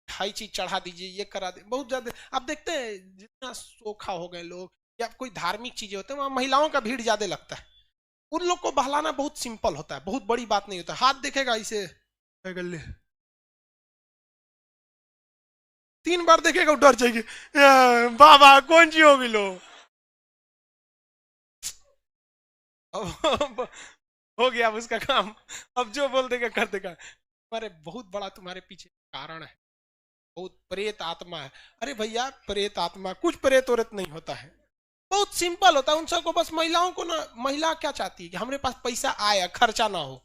हाई चीज चढ़ा दीजिए, ये करा दे, बहुत ज्यादा। आप देखते हैं जितना सोखा हो गए लोग, या कोई धार्मिक चीजें होते हैं, वहां महिलाओं का भीड़ ज्यादा लगता है। उन लोग को बहलाना बहुत सिंपल होता है, बहुत बड़ी बात नहीं होता। हाथ देखेगा इसे, गले 3 बार देखेगा, डर जाएगी, बाबा कौन सी होगी लो। अब हो गया अब उसका काम, अब जो बोल देगा कर देगा। तुम्हारे बहुत बड़ा तुम्हारे पीछे कारण है, बहुत प्रेत आत्मा है। अरे भैया प्रेत आत्मा, कुछ प्रेत औरत नहीं होता है, बहुत सिंपल होता है। उन सबको बस, महिलाओं को ना, महिला क्या चाहती है कि हमारे पास पैसा आए, खर्चा ना हो।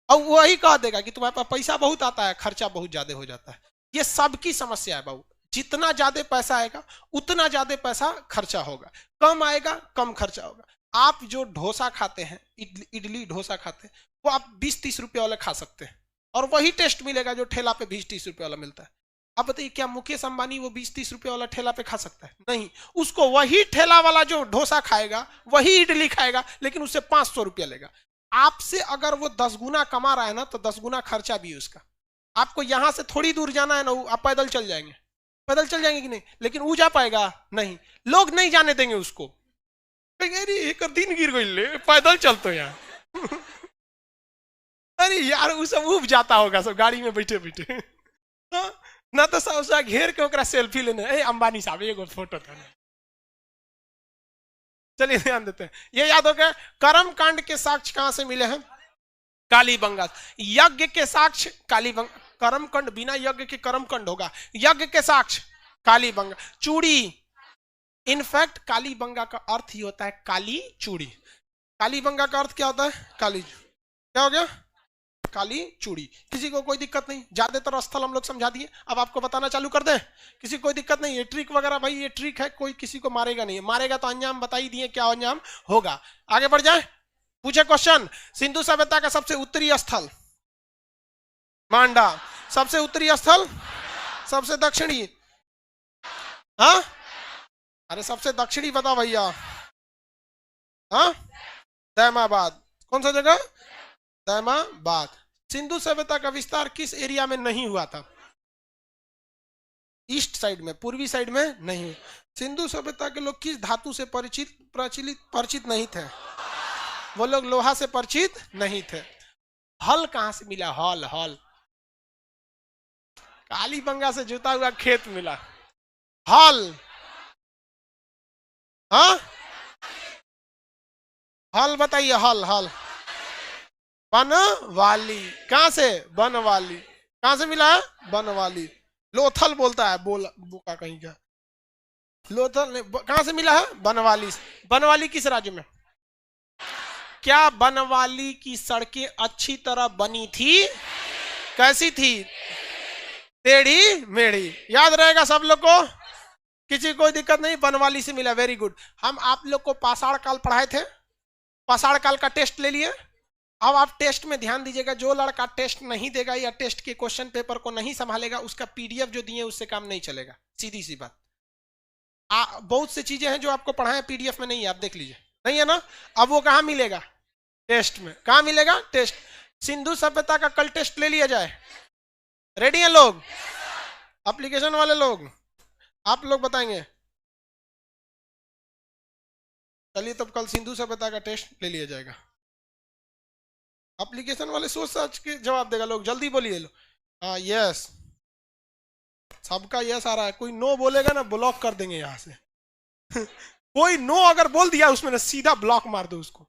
और वही कह देगा कि तुम्हारे पास पैसा बहुत आता है, खर्चा बहुत ज्यादा हो जाता है। ये सबकी समस्या है बाबू। जितना ज्यादा पैसा आएगा उतना ज्यादा पैसा खर्चा होगा, कम आएगा कम खर्चा होगा। आप जो डोसा खाते हैं, इडली डोसा खाते हैं, वो आप 20-30 रुपए वाले खा सकते हैं, और वही टेस्ट मिलेगा जो ठेला पे 20-30 रुपए वाला मिलता है। अब बताइए क्या मुकेश अंबानी वो 20-30 रुपए वाला ठेला पे खा सकता है, नहीं। उसको वही ठेला वाला जो डोसा खाएगा, वही इडली खाएगा, लेकिन उससे 500 रुपया लेगा। आपसे अगर वो 10 गुना कमा रहा है ना, तो 10 गुना खर्चा भी है उसका। आपको यहां से थोड़ी दूर जाना है ना, आप पैदल चल जाएंगे, पैदल चल जाएंगे कि नहीं, लेकिन वो जा पाएगा नहीं, लोग नहीं जाने देंगे उसको। अरे एक दिन गिर गई ले, पैदल चलते यहाँ। अरे यार वो सब उब जाता होगा सब गाड़ी में बैठे बैठे। हाँ? ना तो सब घेर के ओकरा सेल्फी लेने, अंबानी साहब एगो फोटो था। चलिए ध्यान देते हैं, ये याद हो गया। कर्म कांड के साक्ष्य कहां से मिले हैं, कालीबंगा। यज्ञ के साक्ष्य कालीबंगा। कर्म कांड बिना यज्ञ के कर्म कांड होगा, यज्ञ के साक्ष्य कालीबंगा। चूड़ी, इनफैक्ट कालीबंगा का अर्थ ही होता है काली चूड़ी। कालीबंगा का अर्थ क्या होता है, काली। क्या हो गया, काली चूड़ी। किसी को कोई दिक्कत नहीं, ज्यादातर स्थल हम लोग समझा दिए, अब आपको बताना चालू कर दें। किसी को कोई दिक्कत नहीं, ये ट्रिक वगैरह भाई ये ट्रिक है, कोई किसी को मारेगा नहीं, मारेगा तो अंजाम बता ही दिए क्या अंजाम होगा। आगे बढ़ जाए, पूछे क्वेश्चन। सिंधु सभ्यता का सबसे उत्तरी स्थल मांडा, सबसे उत्तरी स्थल, सबसे दक्षिणी, हाँ अरे सबसे दक्षिणी बता भैया, हाँ दैमाबाद। कौन सा जगह, दैमाबाद। सिंधु सभ्यता का विस्तार किस एरिया में नहीं हुआ था, ईस्ट साइड में, पूर्वी साइड में नहीं। सिंधु सभ्यता के लोग किस धातु से परिचित नहीं थे, वो लोग लोहा से परिचित नहीं थे। हल कहां से मिला, हल, हल कालीबंगा से जुता हुआ खेत मिला, हल। हाँ हल बताइए, हल, हल बनवाली। कहां से? बनवाली। कहां से मिला है? बनवाली। लोथल बोलता है, बोला बोका कहीं का। लोथल ने कहां से मिला है? बनवाली। बनवाली किस राज्य में? क्या बनवाली की सड़कें अच्छी तरह बनी थी? कैसी थी? टेढ़ी मेढ़ी। याद रहेगा सब लोग को, किसी कोई दिक्कत नहीं, बनवाली से मिला। Very good. हम आप लोग को पाषाण काल पढ़ाए थे, पाषाण काल का टेस्ट ले लिए। अब आप टेस्ट में ध्यान दीजिएगा, जो लड़का टेस्ट नहीं देगा या टेस्ट के क्वेश्चन पेपर को नहीं संभालेगा, उसका पीडीएफ जो दिए उससे काम नहीं चलेगा। सीधी सी बात। बहुत सी चीजें हैं जो आपको पढ़ाए पीडीएफ में नहीं है, आप देख लीजिए। नहीं है ना? अब वो कहां मिलेगा? टेस्ट में। कहां मिलेगा? टेस्ट। सिंधु सभ्यता का कल टेस्ट ले लिया जाए। रेडी है लोग? एप्लीकेशन वाले लोग, आप लोग बताएंगे। चलिए तब कल सिंधु सभ्यता का टेस्ट ले लिया जाएगा। एप्लीकेशन वाले सोच समझ के जवाब देगा। लोग जल्दी बोलिए। लो हाँ, यस। सबका यस आ रहा है। कोई नो बोलेगा ना, ब्लॉक कर देंगे यहां से। कोई नो अगर बोल दिया उसमें ना, सीधा ब्लॉक मार दो उसको।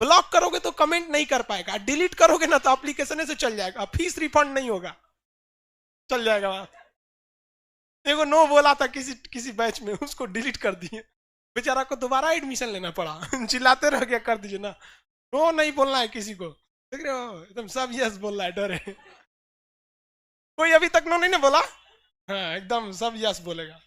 ब्लॉक करोगे तो कमेंट नहीं कर पाएगा, डिलीट करोगे ना तो एप्लीकेशन से चल जाएगा, फीस रिफंड नहीं होगा, चल जाएगा वहां। देखो नो बोला था किसी बैच में, उसको डिलीट कर दिए, बेचारा को दोबारा एडमिशन लेना पड़ा। चिल्लाते रह गया, कर दीजिए ना। नो नहीं बोलना है किसी को, देख रहे हो एकदम सब यस बोल रहा है, डरे। कोई अभी तक नो नहीं ना बोला? हाँ एकदम सब यस बोलेगा।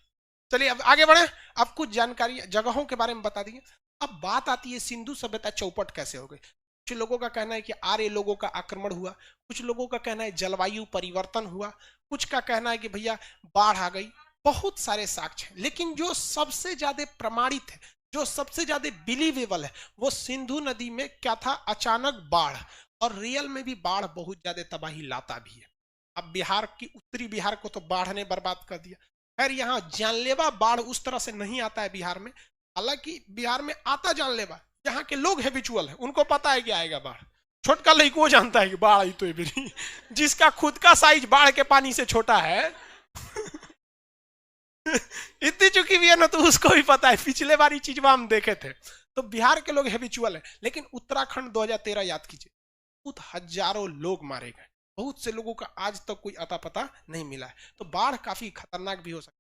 चलिए अब आगे बढ़े। अब कुछ जानकारी जगहों के बारे में बता दिए। अब बात आती है सिंधु सभ्यता चौपट कैसे हो गई। कुछ लोगों का कहना है कि आर्य लोगों का आक्रमण हुआ, कुछ लोगों का कहना है जलवायु परिवर्तन हुआ, कुछ का कहना है कि भैया बाढ़ आ गई। बहुत सारे साक्ष्य हैं, लेकिन जो सबसे ज्यादा प्रमाणित है, जो सबसे ज्यादा बिलीवेबल है, वो सिंधु नदी में क्या था? अचानक बाढ़। और रियल में भी बाढ़ बहुत ज्यादा तबाही लाता भी है। अब बिहार की उत्तरी बिहार को तो बाढ़ ने बर्बाद कर दिया। खैर यहाँ जानलेवा बाढ़ उस तरह से नहीं आता है बिहार में, हालांकि बिहार में आता जानलेवा, यहाँ के लोग हैबिचुअल है, उनको पता है कि आएगा बाढ़। छोटका लड़को जानता है कि बाढ़ आई तो ये जिसका खुद का साइज बाढ़ के पानी से छोटा है। इतनी चुकी भी है ना, तो उसको भी पता है। पिछले बार ये चीज हम देखे थे। तो बिहार के लोग हैबिचुअल है। लेकिन उत्तराखंड 2013 याद कीजिए, बहुत हजारों लोग मारे गए, बहुत से लोगों का आज तक कोई अता पता नहीं मिला है। तो बाढ़ काफी खतरनाक भी हो सकती है।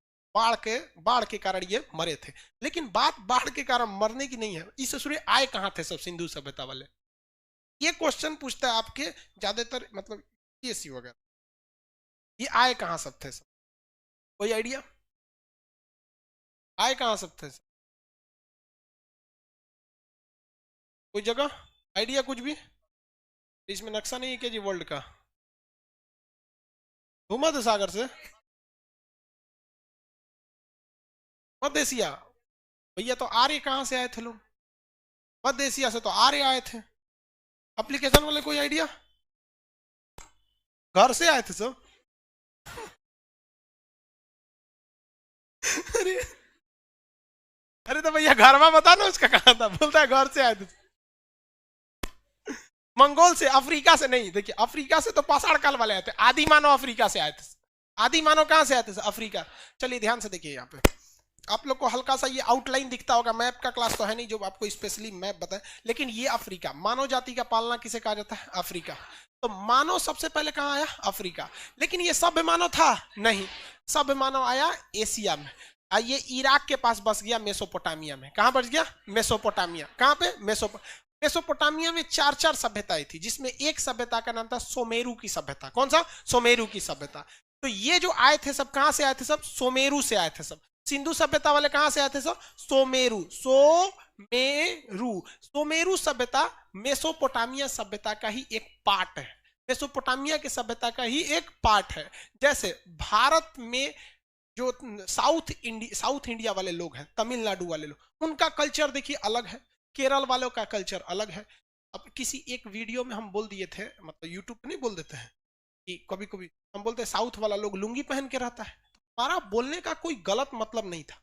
बाढ़ के कारण ये मरे थे। लेकिन बात बाढ़ के कारण मरने की नहीं है, इस ससुरे आए कहां थे सब सिंधु सभ्यता वाले? ये क्वेश्चन पूछता है आपके ज्यादातर, मतलब पीएससी वगैरह। ये आए कहां सब थे सब? कोई आइडिया? आए कहां सब थे सब? कोई जगह आइडिया कुछ भी? इसमें नक्शा नहीं है क्या जी वर्ल्ड का? भूमध्य सागर से? मध्य एशिया? भैया तो आर्य कहां से आए थे लोग? मध्य एशिया से तो आर्य आए थे। एप्लीकेशन वाले कोई आइडिया? घर से आए थे सब। अरे अरे तो भैया घर में बता ना उसका कहा था, बोलता है घर से आए थे। मंगोल से, अफ्रीका से नहीं। देखिए अफ्रीका से तो पाषाण काल वाले आए थे, आदि मानव अफ्रीका से आए थे। आदि मानव कहां से आए थे? अफ्रीका। चलिए ध्यान से देखिए, यहाँ पे आप लोग को हल्का सा ये आउटलाइन दिखता होगा। मैप का क्लास तो है नहीं जो आपको स्पेशली मैप बताए, लेकिन ये अफ्रीका, मानव जाति का पालना किसे कहा जाता है? अफ्रीका। तो मानव सबसे पहले कहां आया? अफ्रीका। लेकिन ये सभ्य मानव था? नहीं, सभ्य मानव आया एशिया में। ये इराक के पास बस गया, मेसोपोटामिया में। कहां बस गया? मेसोपोटामिया। कहां पे? मेसोपोटामिया में चार सभ्यताएं थी, जिसमें एक सभ्यता का नाम था सोमेरु की सभ्यता। कौन सा? सोमेरु की सभ्यता। तो ये जो आए थे सब कहां से आए थे? सब सोमेरु से आए थे सब। सिंधु सभ्यता वाले कहां से आए थे सब? सोमेरु। सोमेरु सभ्यता मेसोपोटामिया सभ्यता का ही एक पार्ट है। मेसोपोटामिया की सभ्यता का ही एक पार्ट है। जैसे भारत में जो साउथ इंडिया वाले लोग हैं, तमिलनाडु वाले लोग, उनका कल्चर देखिए अलग है, केरल वालों का कल्चर अलग है। अब किसी एक वीडियो में हम बोल दिए थे, मतलब यूट्यूब पे नहीं बोल देते हैं कि कभी कभी हम बोलते हैं साउथ वाला लोग लुंगी पहन के रहता है। हमारा बोलने का कोई गलत मतलब नहीं था,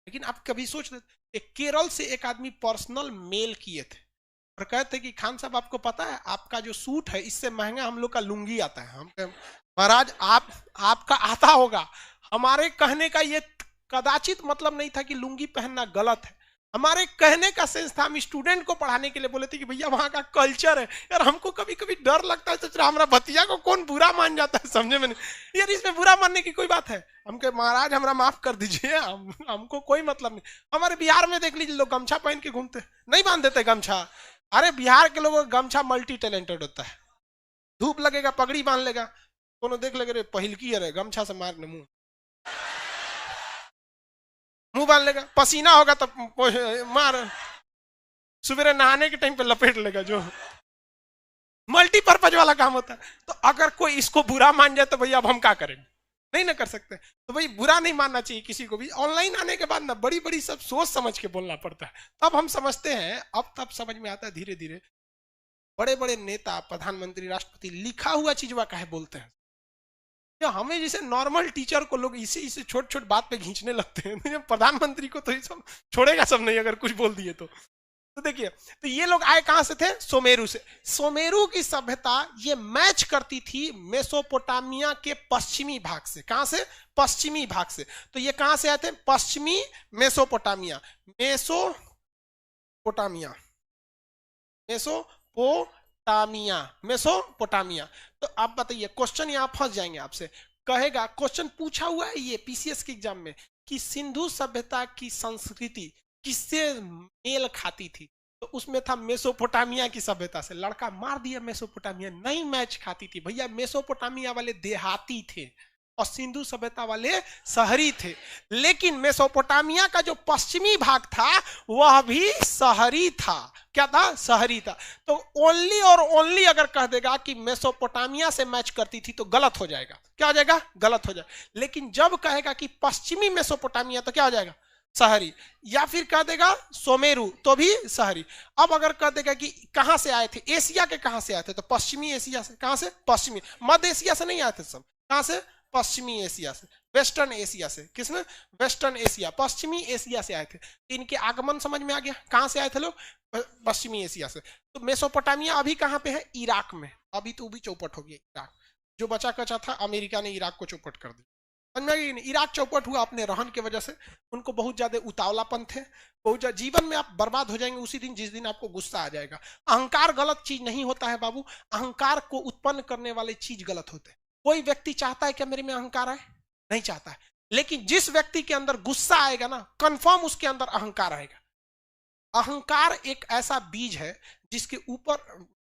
लेकिन आप कभी सोच रहे, केरल से एक आदमी पर्सनल मेल किए थे और कहते कि खान साहब आपको पता है आपका जो सूट है इससे महंगा हम लोग का लुंगी आता है। हम महाराज आपका आता होगा, हमारे कहने का ये कदाचित मतलब नहीं था कि लुंगी पहनना गलत है। हमारे कहने का सेंस था, हम स्टूडेंट को पढ़ाने के लिए बोले थे कि भैया वहां का कल्चर है। यार हमको कभी कभी डर लगता है, सोच रहा हमारा भतीजा को कौन बुरा मान जाता है, समझे में नहीं। यार इसमें बुरा मानने की कोई बात है? हम कहे महाराज हमारा माफ कर दीजिए, हमको कोई मतलब नहीं। हमारे बिहार में देख लीजिए, लोग गमछा पहन के घूमते, नहीं बांध देते गमछा। अरे बिहार के लोगों का गमछा मल्टी टैलेंटेड होता है। धूप लगेगा पगड़ी बांध लेगा, कोनो देख लेगा रे पहिलकी है, गमछा से मारने मुंह बांध लेगा, पसीना होगा तो मार, सुबह नहाने के टाइम पे लपेट लेगा, जो मल्टीपर्पज वाला काम होता है। तो अगर कोई इसको बुरा मान जाए तो भैया अब हम क्या करें? नहीं ना कर सकते। तो भाई बुरा नहीं मानना चाहिए किसी को भी। ऑनलाइन आने के बाद ना बड़ी बड़ी सब सोच समझ के बोलना पड़ता है, तब हम समझते हैं। अब तब समझ में आता है धीरे धीरे। बड़े बड़े नेता, प्रधानमंत्री, राष्ट्रपति लिखा हुआ चीज वह काहे बोलते हैं? हमें जैसे नॉर्मल टीचर को लोग इसे इसे छोट छोट बात पे खींचने लगते हैं, प्रधानमंत्री को तो ये सब छोड़ेगा सब नहीं अगर कुछ बोल दिए तो देखिए, तो ये लोग आए कहां से थे? सुमेरु से। सुमेरु की सभ्यता ये मैच करती थी मेसोपोटामिया के पश्चिमी भाग से। कहां से? पश्चिमी भाग से। तो ये कहां से आए थे? पश्चिमी मेसोपोटामिया। Mesopotamia, Mesopotamia, Mesopotamia. तो आप बताइए, क्वेश्चन यहां फंस जाएंगे आपसे। कहेगा, क्वेश्चन पूछा हुआ है ये पीसीएस के एग्जाम में कि सिंधु सभ्यता की संस्कृति किससे मेल खाती थी? तो उसमें था मेसोपोटामिया की सभ्यता से। लड़का मार दिया, मेसोपोटामिया नहीं मैच खाती थी। भैया मेसोपोटामिया वाले देहाती थे और सिंधु सभ्यता वाले शहरी थे। लेकिन मेसोपोटामिया का जो पश्चिमी भाग था वह भी शहरी था। क्या था? शहरी था। तो ओनली और ओनली अगर कह देगा कि मेसोपोटामिया से मैच करती थी तो गलत हो जाएगा। क्या हो जाएगा? गलत हो जाएगा। लेकिन जब कहेगा कि पश्चिमी मेसोपोटामिया तो क्या हो जाएगा? शहरी। या फिर कह देगा सुमेरु तो भी शहरी। अब अगर कह देगा कि कहां से आए थे, एशिया के कहां से आए थे, तो पश्चिमी एशिया से। कहां से? पश्चिमी। मध्य एशिया से नहीं आए थे सब। कहां से? पश्चिमी एशिया से, वेस्टर्न एशिया से। किसमें? वेस्टर्न एशिया, पश्चिमी एशिया से आए थे। इनके आगमन समझ में आ गया। कहां से आए थे लोग? पश्चिमी एशिया से। तो मेसोपोटामिया अभी कहां पे है? इराक में। अभी तो भी चौपट हो गया इराक। जो बचा कचा था अमेरिका ने इराक को चौपट कर दिया। इराक चौपट हुआ अपने रहन की वजह से। उनको बहुत ज्यादा उतावलापन थे। बहुत जीवन में आप बर्बाद हो जाएंगे उसी दिन जिस दिन आपको गुस्सा आ जाएगा। अहंकार गलत चीज नहीं होता है बाबू। अहंकार को उत्पन्न करने वाले चीज गलत होते हैं। कोई व्यक्ति चाहता है कि मेरे में अहंकार आए? नहीं चाहता है। लेकिन जिस व्यक्ति के अंदर गुस्सा आएगा ना, कंफर्म उसके अंदर अहंकार आएगा। अहंकार एक ऐसा बीज है जिसके ऊपर,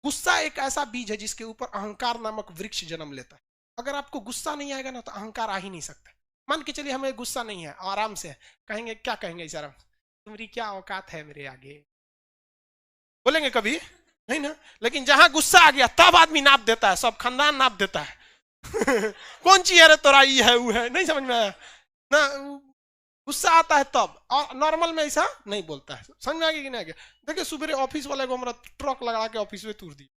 गुस्सा एक ऐसा बीज है जिसके ऊपर अहंकार नामक वृक्ष जन्म लेता है। अगर आपको गुस्सा नहीं आएगा ना तो अहंकार आ ही नहीं सकता। मान के चलिए हमें गुस्सा नहीं है, आराम से कहेंगे, क्या कहेंगे इस आराम? तुम्हारी क्या औकात है मेरे आगे? बोलेंगे कभी? नहीं ना। लेकिन जहां गुस्सा आ गया तब आदमी नाप देता है, सब खानदान नाप देता है। कौन चीज है तोरा, ये है वो है, नहीं समझ में आया ना। गुस्सा आता है तब, और नॉर्मल में ऐसा नहीं बोलता है। समझ में आ गया कि नहीं? देखिए सुबह ऑफिस वाले को हमारा ट्रक लगा के ऑफिस में तोड़ दिया।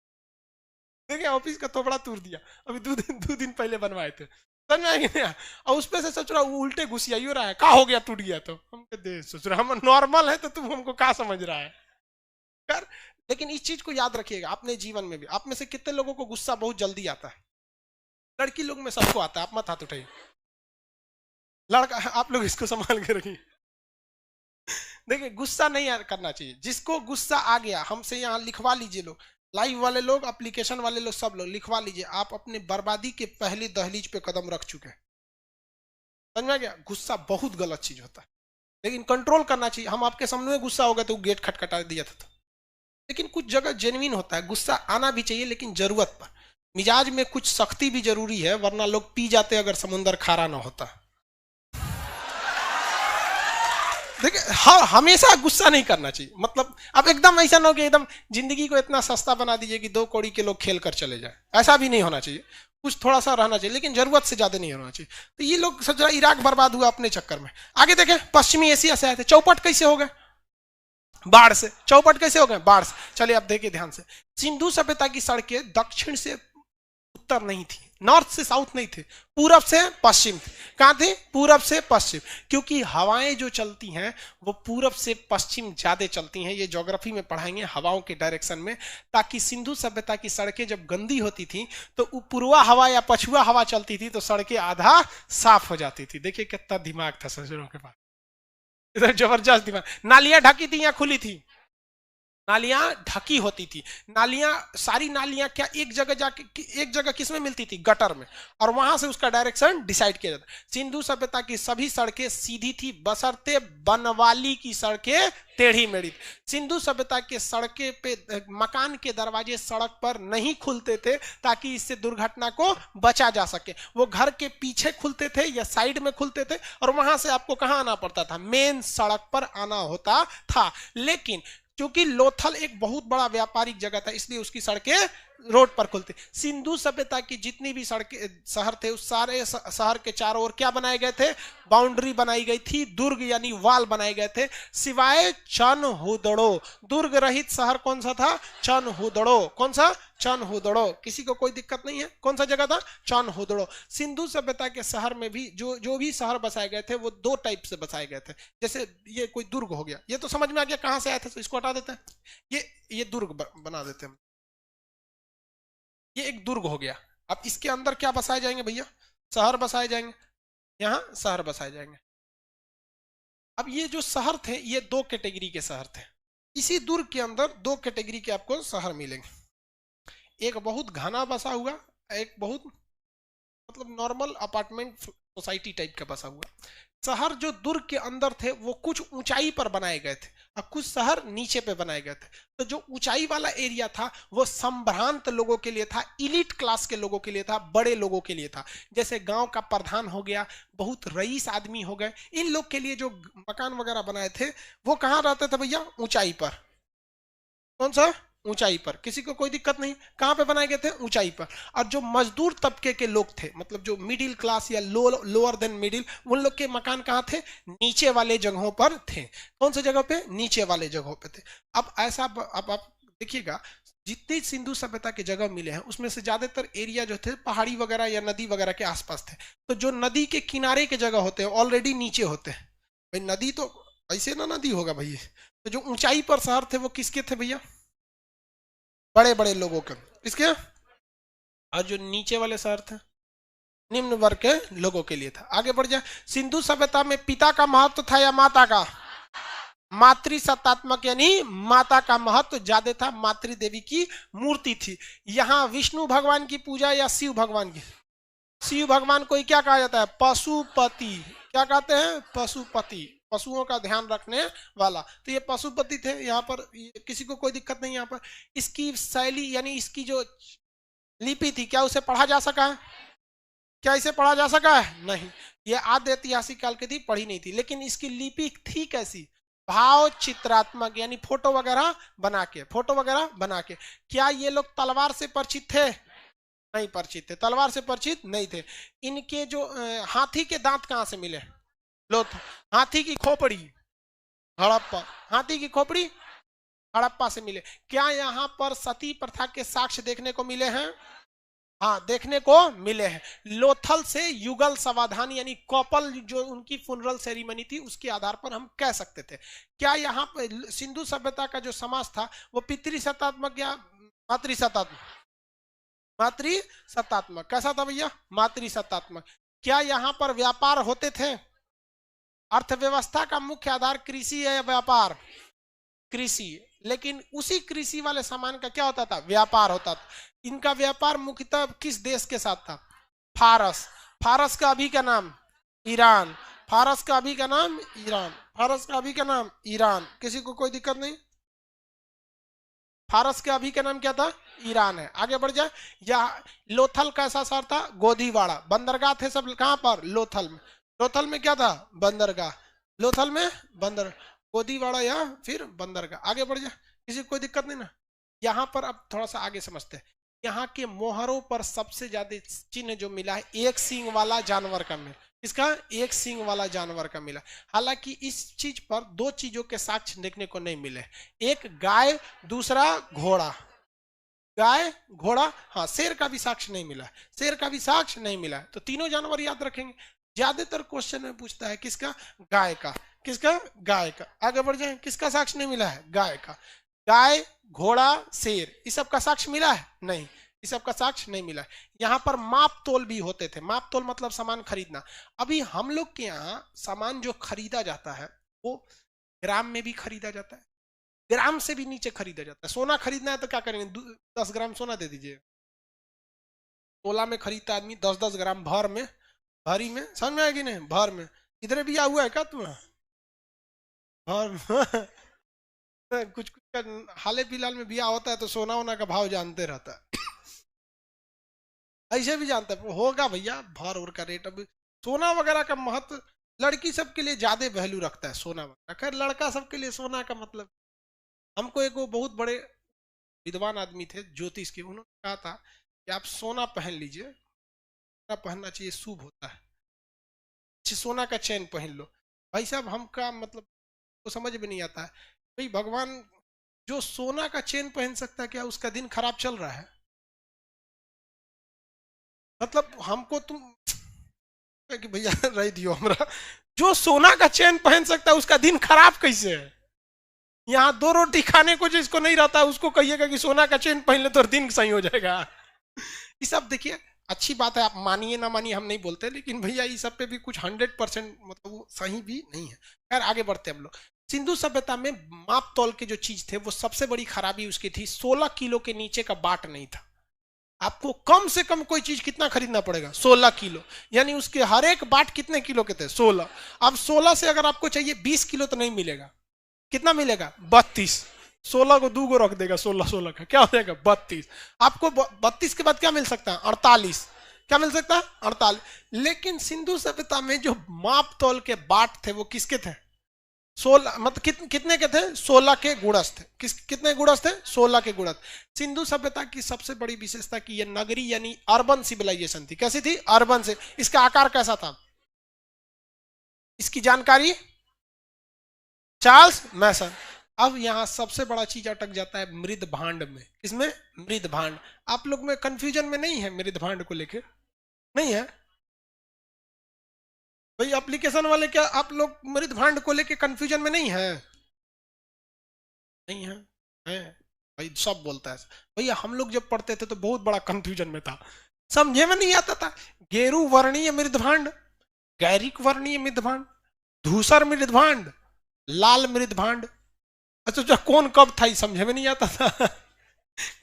देखिए ऑफिस का थोबड़ा तोड़ दिया, अभी दो दिन पहले बनवाए थे। समझ में आया कि नहीं? और उस पे से सोच रहा वो उल्टे घुसिया रहा है, क्या हो गया टूट गया? तो हम दे सोच रहा हम नॉर्मल है तो तुम हमको क्या समझ रहा है कर। लेकिन इस चीज को याद रखिएगा अपने जीवन में भी। आप में से कितने लोगों को गुस्सा बहुत जल्दी आता है? लड़की लोग में सबको आता है, आप मत हाथ उठाइए। लड़का आप लोग इसको संभाल के रखिए। देखिए गुस्सा नहीं करना चाहिए। जिसको गुस्सा आ गया हमसे यहाँ लिखवा लीजिए, लोग लाइव वाले लोग, एप्लीकेशन वाले लोग, सब लोग लिखवा लीजिए। आप अपने बर्बादी के पहली दहलीज पे कदम रख चुके हैं। समझ में गया? गुस्सा बहुत गलत चीज होता है, लेकिन कंट्रोल करना चाहिए। हम आपके सामने में गुस्सा हो गया तो गेट खटखटा दिया था। लेकिन कुछ जगह जेन्युइन होता है, गुस्सा आना भी चाहिए लेकिन जरूरत पर। मिजाज में कुछ सख्ती भी जरूरी है, वरना लोग पी जाते अगर समुंदर खारा ना होता। देखिए हाँ, हमेशा गुस्सा नहीं करना चाहिए। मतलब अब एकदम ऐसा ना हो कि एकदम जिंदगी को इतना सस्ता बना दीजिए कि 2 कौड़ी के लोग खेल कर चले जाए। ऐसा भी नहीं होना चाहिए। कुछ थोड़ा सा रहना चाहिए, लेकिन जरूरत से ज्यादा नहीं होना चाहिए। तो ये लोग सोच रहा इराक बर्बाद हुआ अपने चक्कर में। आगे देखें, पश्चिमी एशिया से आए थे। चौपट कैसे हो गए? बाढ़ से। चौपट कैसे हो गए? बाढ़ से। चलिए अब देखिए ध्यान से। सिंधु सभ्यता की सड़कें दक्षिण से उत्तर नहीं थी, नॉर्थ से साउथ नहीं थे, पूरब से पश्चिम थे। कहां थे? पूरब से पश्चिम। क्योंकि हवाएं जो चलती हैं वो पूरब से पश्चिम ज्यादा चलती हैं। ये ज्योग्राफी में पढ़ाएंगे हवाओं के डायरेक्शन में। ताकि सिंधु सभ्यता की सड़कें जब गंदी होती थी तो पूर्वा हवा या पछुआ हवा चलती थी तो सड़कें आधा साफ हो जाती थी। देखिए कितना दिमाग था ससुरों के पास। इधर जबरदस्त दिमाग। नालियां ढकी थी या खुली थी? नालियां ढकी होती थी। नालियां, सारी नालियां क्या एक जगह जाके, एक जगह किसमें मिलती थी? गटर में, और वहां से उसका डायरेक्शन डिसाइड किया जाता। सिंधु सभ्यता की सभी सड़कें सीधी थी बशर्ते बनवाली की सड़कें टेढ़ी मेढ़ी। सिंधु सभ्यता के सड़कें पे मकान के दरवाजे सड़क पर नहीं खुलते थे ताकि इससे दुर्घटना को बचा जा सके। वो घर के पीछे खुलते थे या साइड में खुलते थे, और वहां से आपको कहां आना पड़ता था? मेन सड़क पर आना होता था। लेकिन क्योंकि लोथल एक बहुत बड़ा व्यापारिक जगह था, इसलिए उसकी सड़कें रोड पर खुलती। सिंधु सभ्यता की जितनी भी सड़कें, शहर थे, उस सारे शहर के चारों ओर क्या बनाए गए थे? बाउंड्री बनाई गई थी, दुर्ग यानी वाल बनाए गए थे, सिवाय चनहुदड़ो। दुर्ग रहित शहर कौन सा था? चनहुदड़ो। कौन सा? चनहुदड़ो। किसी को कोई दिक्कत नहीं है? कौन सा जगह था? चनहुदड़ो। सिंधु सभ्यता के शहर में भी जो भी शहर बसाए गए थे वो दो टाइप से बसाए गए थे। जैसे ये कोई दुर्ग हो गया, ये तो समझ में आ गया कहां से आया था, तो इसको हटा देते हैं। ये दुर्ग बना देते हैं। ये एक दुर्ग हो गया। अब इसके अंदर क्या बसाए जाएंगे भैया? शहर बसाए जाएंगे। यहां शहर बसाए जाएंगे। अब ये जो शहर थे ये दो कैटेगरी के शहर थे। इसी दुर्ग के अंदर दो कैटेगरी के आपको शहर मिलेंगे। एक बहुत घना बसा हुआ, एक बहुत मतलब नॉर्मल अपार्टमेंट सोसाइटी टाइप का बसा हुआ। शहर जो दुर्ग के अंदर थे वो कुछ ऊंचाई पर बनाए गए थे और कुछ शहर नीचे पे बनाए गए थे। तो जो ऊंचाई वाला एरिया था वो संभ्रांत लोगों के लिए था, इलीट क्लास के लोगों के लिए था, बड़े लोगों के लिए था। जैसे गांव का प्रधान हो गया, बहुत रईस आदमी हो गए, इन लोग के लिए जो मकान वगैरह बनाए थे वो कहाँ रहते थे भैया? ऊंचाई पर। कौन सा? ऊंचाई पर। किसी को कोई दिक्कत नहीं। कहां पे बनाए गए थे? ऊंचाई पर। और जो मजदूर तबके के लोग थे, मतलब जो मिडिल क्लास या लोअर देन मिडिल, उन लोग के मकान कहां थे? नीचे वाले जगहों पर थे। कौन से जगह पे? नीचे वाले जगहों पे थे। अब ऐसा, अब आप देखिएगा जितनी सिंधु सभ्यता के जगह मिले हैं उसमें से ज्यादातर एरिया जो थे पहाड़ी वगैरह या नदी वगैरह के आसपास थे। तो जो नदी के किनारे के जगह होते हैं ऑलरेडी नीचे होते हैं। भाई नदी तो ऐसे ना नदी होगा भाई। तो जो ऊंचाई पर शहर थे वो किसके थे भैया? बड़े बड़े लोगों के। इसके, और जो नीचे वाले शहर थे निम्न वर्ग के लोगों के लिए था। आगे बढ़ जाए। सिंधु सभ्यता में पिता का महत्व था या माता का? मातृ सत्तात्मक यानी माता का महत्व ज्यादा था। मातृ देवी की मूर्ति थी। यहाँ विष्णु भगवान की पूजा या शिव भगवान की? शिव भगवान को क्या कहा जाता है? पशुपति। क्या कहते हैं? पशुपति, पशुओं का ध्यान रखने वाला। तो ये पशुपति थे। यहाँ पर किसी को कोई दिक्कत नहीं। यहाँ पर इसकी शैली यानी इसकी जो लिपि थी, क्या उसे पढ़ा जा सका है? क्या इसे पढ़ा जा सका है? नहीं। ये आद्य ऐतिहासिक काल की थी, पढ़ी नहीं थी। लेकिन इसकी लिपि थी कैसी? भाव चित्रात्मक, यानी फोटो वगैरह बना के, फोटो वगैरह बना के। क्या ये लोग तलवार से परिचित थे? नहीं परिचित थे। तलवार से परिचित नहीं थे। इनके जो हाथी के दांत कहां से मिले? लोथ। हाथी की खोपड़ी हड़प्पा। हाथी की खोपड़ी हड़प्पा से मिले। क्या यहाँ पर सती प्रथा के साक्ष्य देखने को मिले हैं? हाँ, देखने को मिले हैं। लोथल से युगल समाधान यानी कपल जो उनकी फुनरल सेरेमनी थी उसके आधार पर हम कह सकते थे। क्या यहाँ पर सिंधु सभ्यता का जो समाज था वो पितृसत्तात्मक या मातृसत्तात्मक? मातृसत्तात्मक। कैसा था भैया? मातृसत्तात्मक। क्या यहाँ पर व्यापार होते थे? अर्थव्यवस्था का मुख्य आधार कृषि है या व्यापार? कृषि। लेकिन उसी कृषि वाले सामान का क्या होता था? व्यापार होता था। इनका व्यापार मुख्यतः किस देश के साथ था? फारस। फारस का अभी का नाम ईरान। फारस का अभी का नाम ईरान। फारस का अभी का नाम ईरान। किसी को कोई दिक्कत नहीं? फारस के अभी का नाम क्या था? ईरान है। आगे बढ़ जाए। यह लोथल कैसा शहर था? गोदीवाड़ा। बंदरगाह थे सब कहां पर? लोथल में। लोथल में क्या था? बंदरगाह। लोथल में बंदर, गोदीवाड़ा या फिर बंदरगाह। आगे बढ़ जाए। किसी को कोई दिक्कत नहीं ना? यहाँ पर अब थोड़ा सा आगे समझते हैं। यहाँ के मोहरों पर सबसे ज्यादा चिन्ह जो मिला है एक सींग वाला जानवर का मिला। इसका एक सींग वाला जानवर का मिला। हालांकि इस चीज पर दो चीजों के साक्ष्य देखने को नहीं मिले। एक गाय, दूसरा घोड़ा। गाय, घोड़ा, हाँ। शेर का भी साक्ष्य नहीं मिला। शेर का भी साक्ष्य नहीं मिला। तो तीनों जानवर याद रखेंगे। ज्यादातर क्वेश्चन में पूछता है किसका? गाय का। किसका? गाय का। आगे बढ़ जाए। किसका साक्ष्य नहीं मिला है? गाय का। गाय, घोड़ा, शेर, इस सब का साक्ष्य मिला है? नहीं, इस सब का साक्ष्य नहीं मिला है। यहाँ पर माप तोल भी होते थे। माप तोल मतलब सामान खरीदना। अभी हम लोग के यहाँ सामान जो खरीदा जाता है वो ग्राम में भी खरीदा जाता है, ग्राम से भी नीचे खरीदा जाता है। सोना खरीदना है तो क्या करेंगे, 10 ग्राम सोना दे दीजिए। तोला में खरीदता आदमी 10-10 ग्राम भर में, भरी में, समझ में आएगी नहीं, भर में। इधर भी हुआ है क्या तुम्हें भर में? कुछ कुछ का हाल फिलहाल में बिया होता है तो सोना वोना का भाव जानते रहता है। ऐसे भी जानते हैं होगा भैया भर और का रेट। अब सोना वगैरह का महत्व लड़की सबके लिए ज्यादा वैल्यू रखता है सोना वगैरह, खैर लड़का सबके लिए सोना का मतलब। हमको एक वो बहुत बड़े विद्वान आदमी थे ज्योतिष के, उन्होंने कहा था कि आप सोना पहन लीजिए, सोना पहनना चाहिए, शुभ होता है, सोना का चैन पहन लो। भाई साहब हमका मतलब तो समझ में नहीं आता है भाई, भगवान जो सोना का चेन पहन सकता है क्या उसका दिन खराब चल रहा है? मतलब हमको तुम कि भैया रह दियो हमरा, जो सोना का चेन पहन सकता है उसका दिन खराब कैसे है? यहाँ 2 रोटी खाने को जिसको नहीं रहता उसको कहिएगा कि सोना का चेन पहन ले तो दिन सही हो जाएगा। ये सब देखिए अच्छी बात है, आप मानिए ना मानिए हम नहीं बोलते, लेकिन भैया ये सब पे भी कुछ 100% मतलब वो सही भी नहीं है। खैर आगे बढ़ते हम लोग। सिंधु सभ्यता में माप तौल के जो चीज थे वो सबसे बड़ी खराबी उसकी थी, 16 किलो के नीचे का बाट नहीं था। आपको कम से कम कोई चीज कितना खरीदना पड़ेगा, 16 किलो, यानी उसके हर एक बाट कितने किलो के थे, 16। अब 16 से अगर आपको चाहिए 20 किलो तो नहीं मिलेगा, कितना मिलेगा, 32। 16 को 2 को रख देगा, 16 का क्या हो जाएगा, 32। आपको 32 के बाद क्या मिल सकता है, 48। क्या मिल सकता है, 48। लेकिन सिंधु सभ्यता में जो माप तौल के बाट थे वो किसके थे, 16, मतलब कितने के थे, 16 के गुणज थे। कितने गुणज थे, 16 के गुणज। सिंधु सभ्यता की सबसे बड़ी विशेषता की ये नगरी यानी अर्बन सिविलाइजेशन थी। कैसी थी, अर्बन से। इसका आकार कैसा था, इसकी जानकारी चार्ल्स मैसन। अब यहां सबसे बड़ा चीज अटक जाता है मृद भांड में। किसमें, मृद भांड। आप लोग में कंफ्यूजन में नहीं है मृद भांड को लेकर, नहीं है भाई एप्लीकेशन वाले, क्या आप लोग मृद भांड को लेके कंफ्यूजन में नहीं है, नहीं है, है भाई सब बोलता है भैया। हम लोग जब पढ़ते थे तो बहुत बड़ा कंफ्यूजन में था, समझे में नहीं आता था। गेरू वर्णीय मृद भांड, गैरिक वर्णीय मृद भांड, धूसर मृद भांड, लाल मृद भांड। अच्छा कौन कब था समझे में नहीं आता था।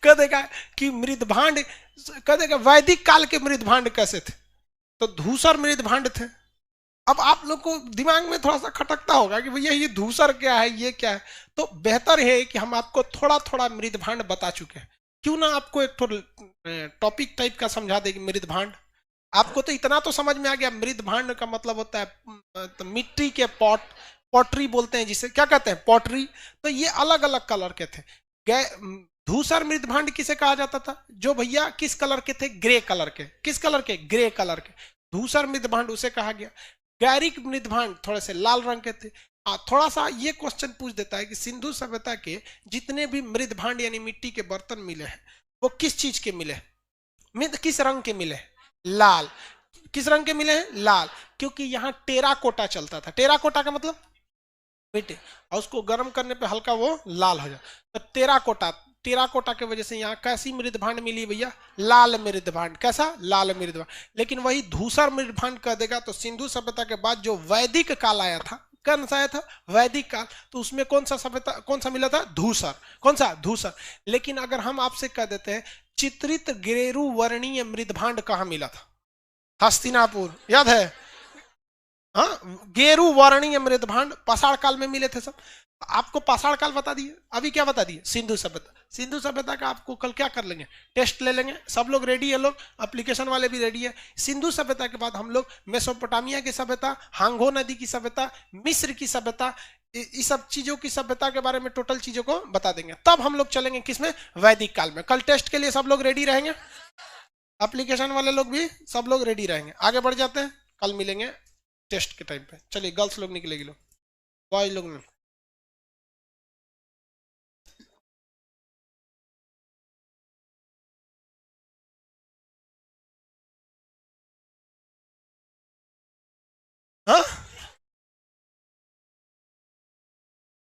कह देगा कि मृद भांड, कह देगा वैदिक काल के मृद भांड कैसे थे, तो धूसर मृद भांड थे। अब आप लोग को दिमाग में थोड़ा सा खटकता होगा कि भैया ये धूसर क्या है, ये क्या है। तो बेहतर है कि हम आपको थोड़ा थोड़ा मृद भांड बता चुके हैं, क्यों ना आपको एक टॉपिक टाइप का समझा देगी मृद भांड। आपको तो इतना तो समझ में आ गया, मृद भांड का मतलब होता है तो मिट्टी के पॉट, पॉटरी बोलते हैं जिसे, क्या कहते हैं, पॉटरी। तो ये अलग अलग कलर के थे। धूसर मृद भांड किसे कहा जाता था, जो भैया किस कलर के थे, ग्रे कलर के। किस कलर के, ग्रे कलर के। धूसर मृद भांड उसे कहा गया। गैरिक मृद भांड थोड़े से लाल रंग के थे। थोड़ा सा ये क्वेश्चन पूछ देता है कि सिंधु सभ्यता के जितने भी मृद भांड यानी मिट्टी के बर्तन मिले हैं वो किस चीज के मिले, किस रंग के मिले, लाल। किस रंग के मिले हैं, लाल। क्योंकि यहाँ टेराकोटा चलता था। टेराकोटा का मतलब मिट्टी, और उसको गर्म करने पे हल्का वो लाल हो जाए, तो टेराकोटा। टेराकोटा के वजह से यहाँ कैसी मृद भांड मिली भैया, लाल मृद भांड। कैसा, लाल मृद भांड। लेकिन वही धूसर मृद भांड कर देगा तो सिंधु सभ्यता के बाद जो वैदिक काल आया था, कौन सा आया था, वैदिक काल, तो उसमें कौन सा सभ्यता, कौन सा मिला था, धूसर। कौन सा, धूसर। लेकिन अगर हम आपसे कह देते हैं चित्रित गेरू वर्णीय मृद भांड कहाँ मिला था, हस्तिनापुर, याद है, हाँ, गेरू वर्णीय मृद भांड पाषाण काल में मिले थे सब। आपको पाषाण काल बता दिए, अभी क्या बता दिए, सिंधु सभ्यता। सिंधु सभ्यता का आपको कल क्या कर लेंगे, टेस्ट ले लेंगे। सब लोग रेडी है, लोग एप्लीकेशन वाले भी रेडी है। सिंधु सभ्यता के बाद हम लोग मेसोपोटामिया की सभ्यता, हांगो नदी की सभ्यता, मिस्र की सभ्यता, इस सब चीजों की सभ्यता के बारे में टोटल चीजों को बता देंगे। तब हम लोग चलेंगे किसमें, वैदिक काल में। कल टेस्ट के लिए सब लोग रेडी रहेंगे, एप्लीकेशन वाले लोग भी सब लोग रेडी रहेंगे। आगे बढ़ जाते हैं, कल मिलेंगे टेस्ट के टाइम पे। चलिए गर्ल्स लोग निकलेगी, लोग बॉयज लोग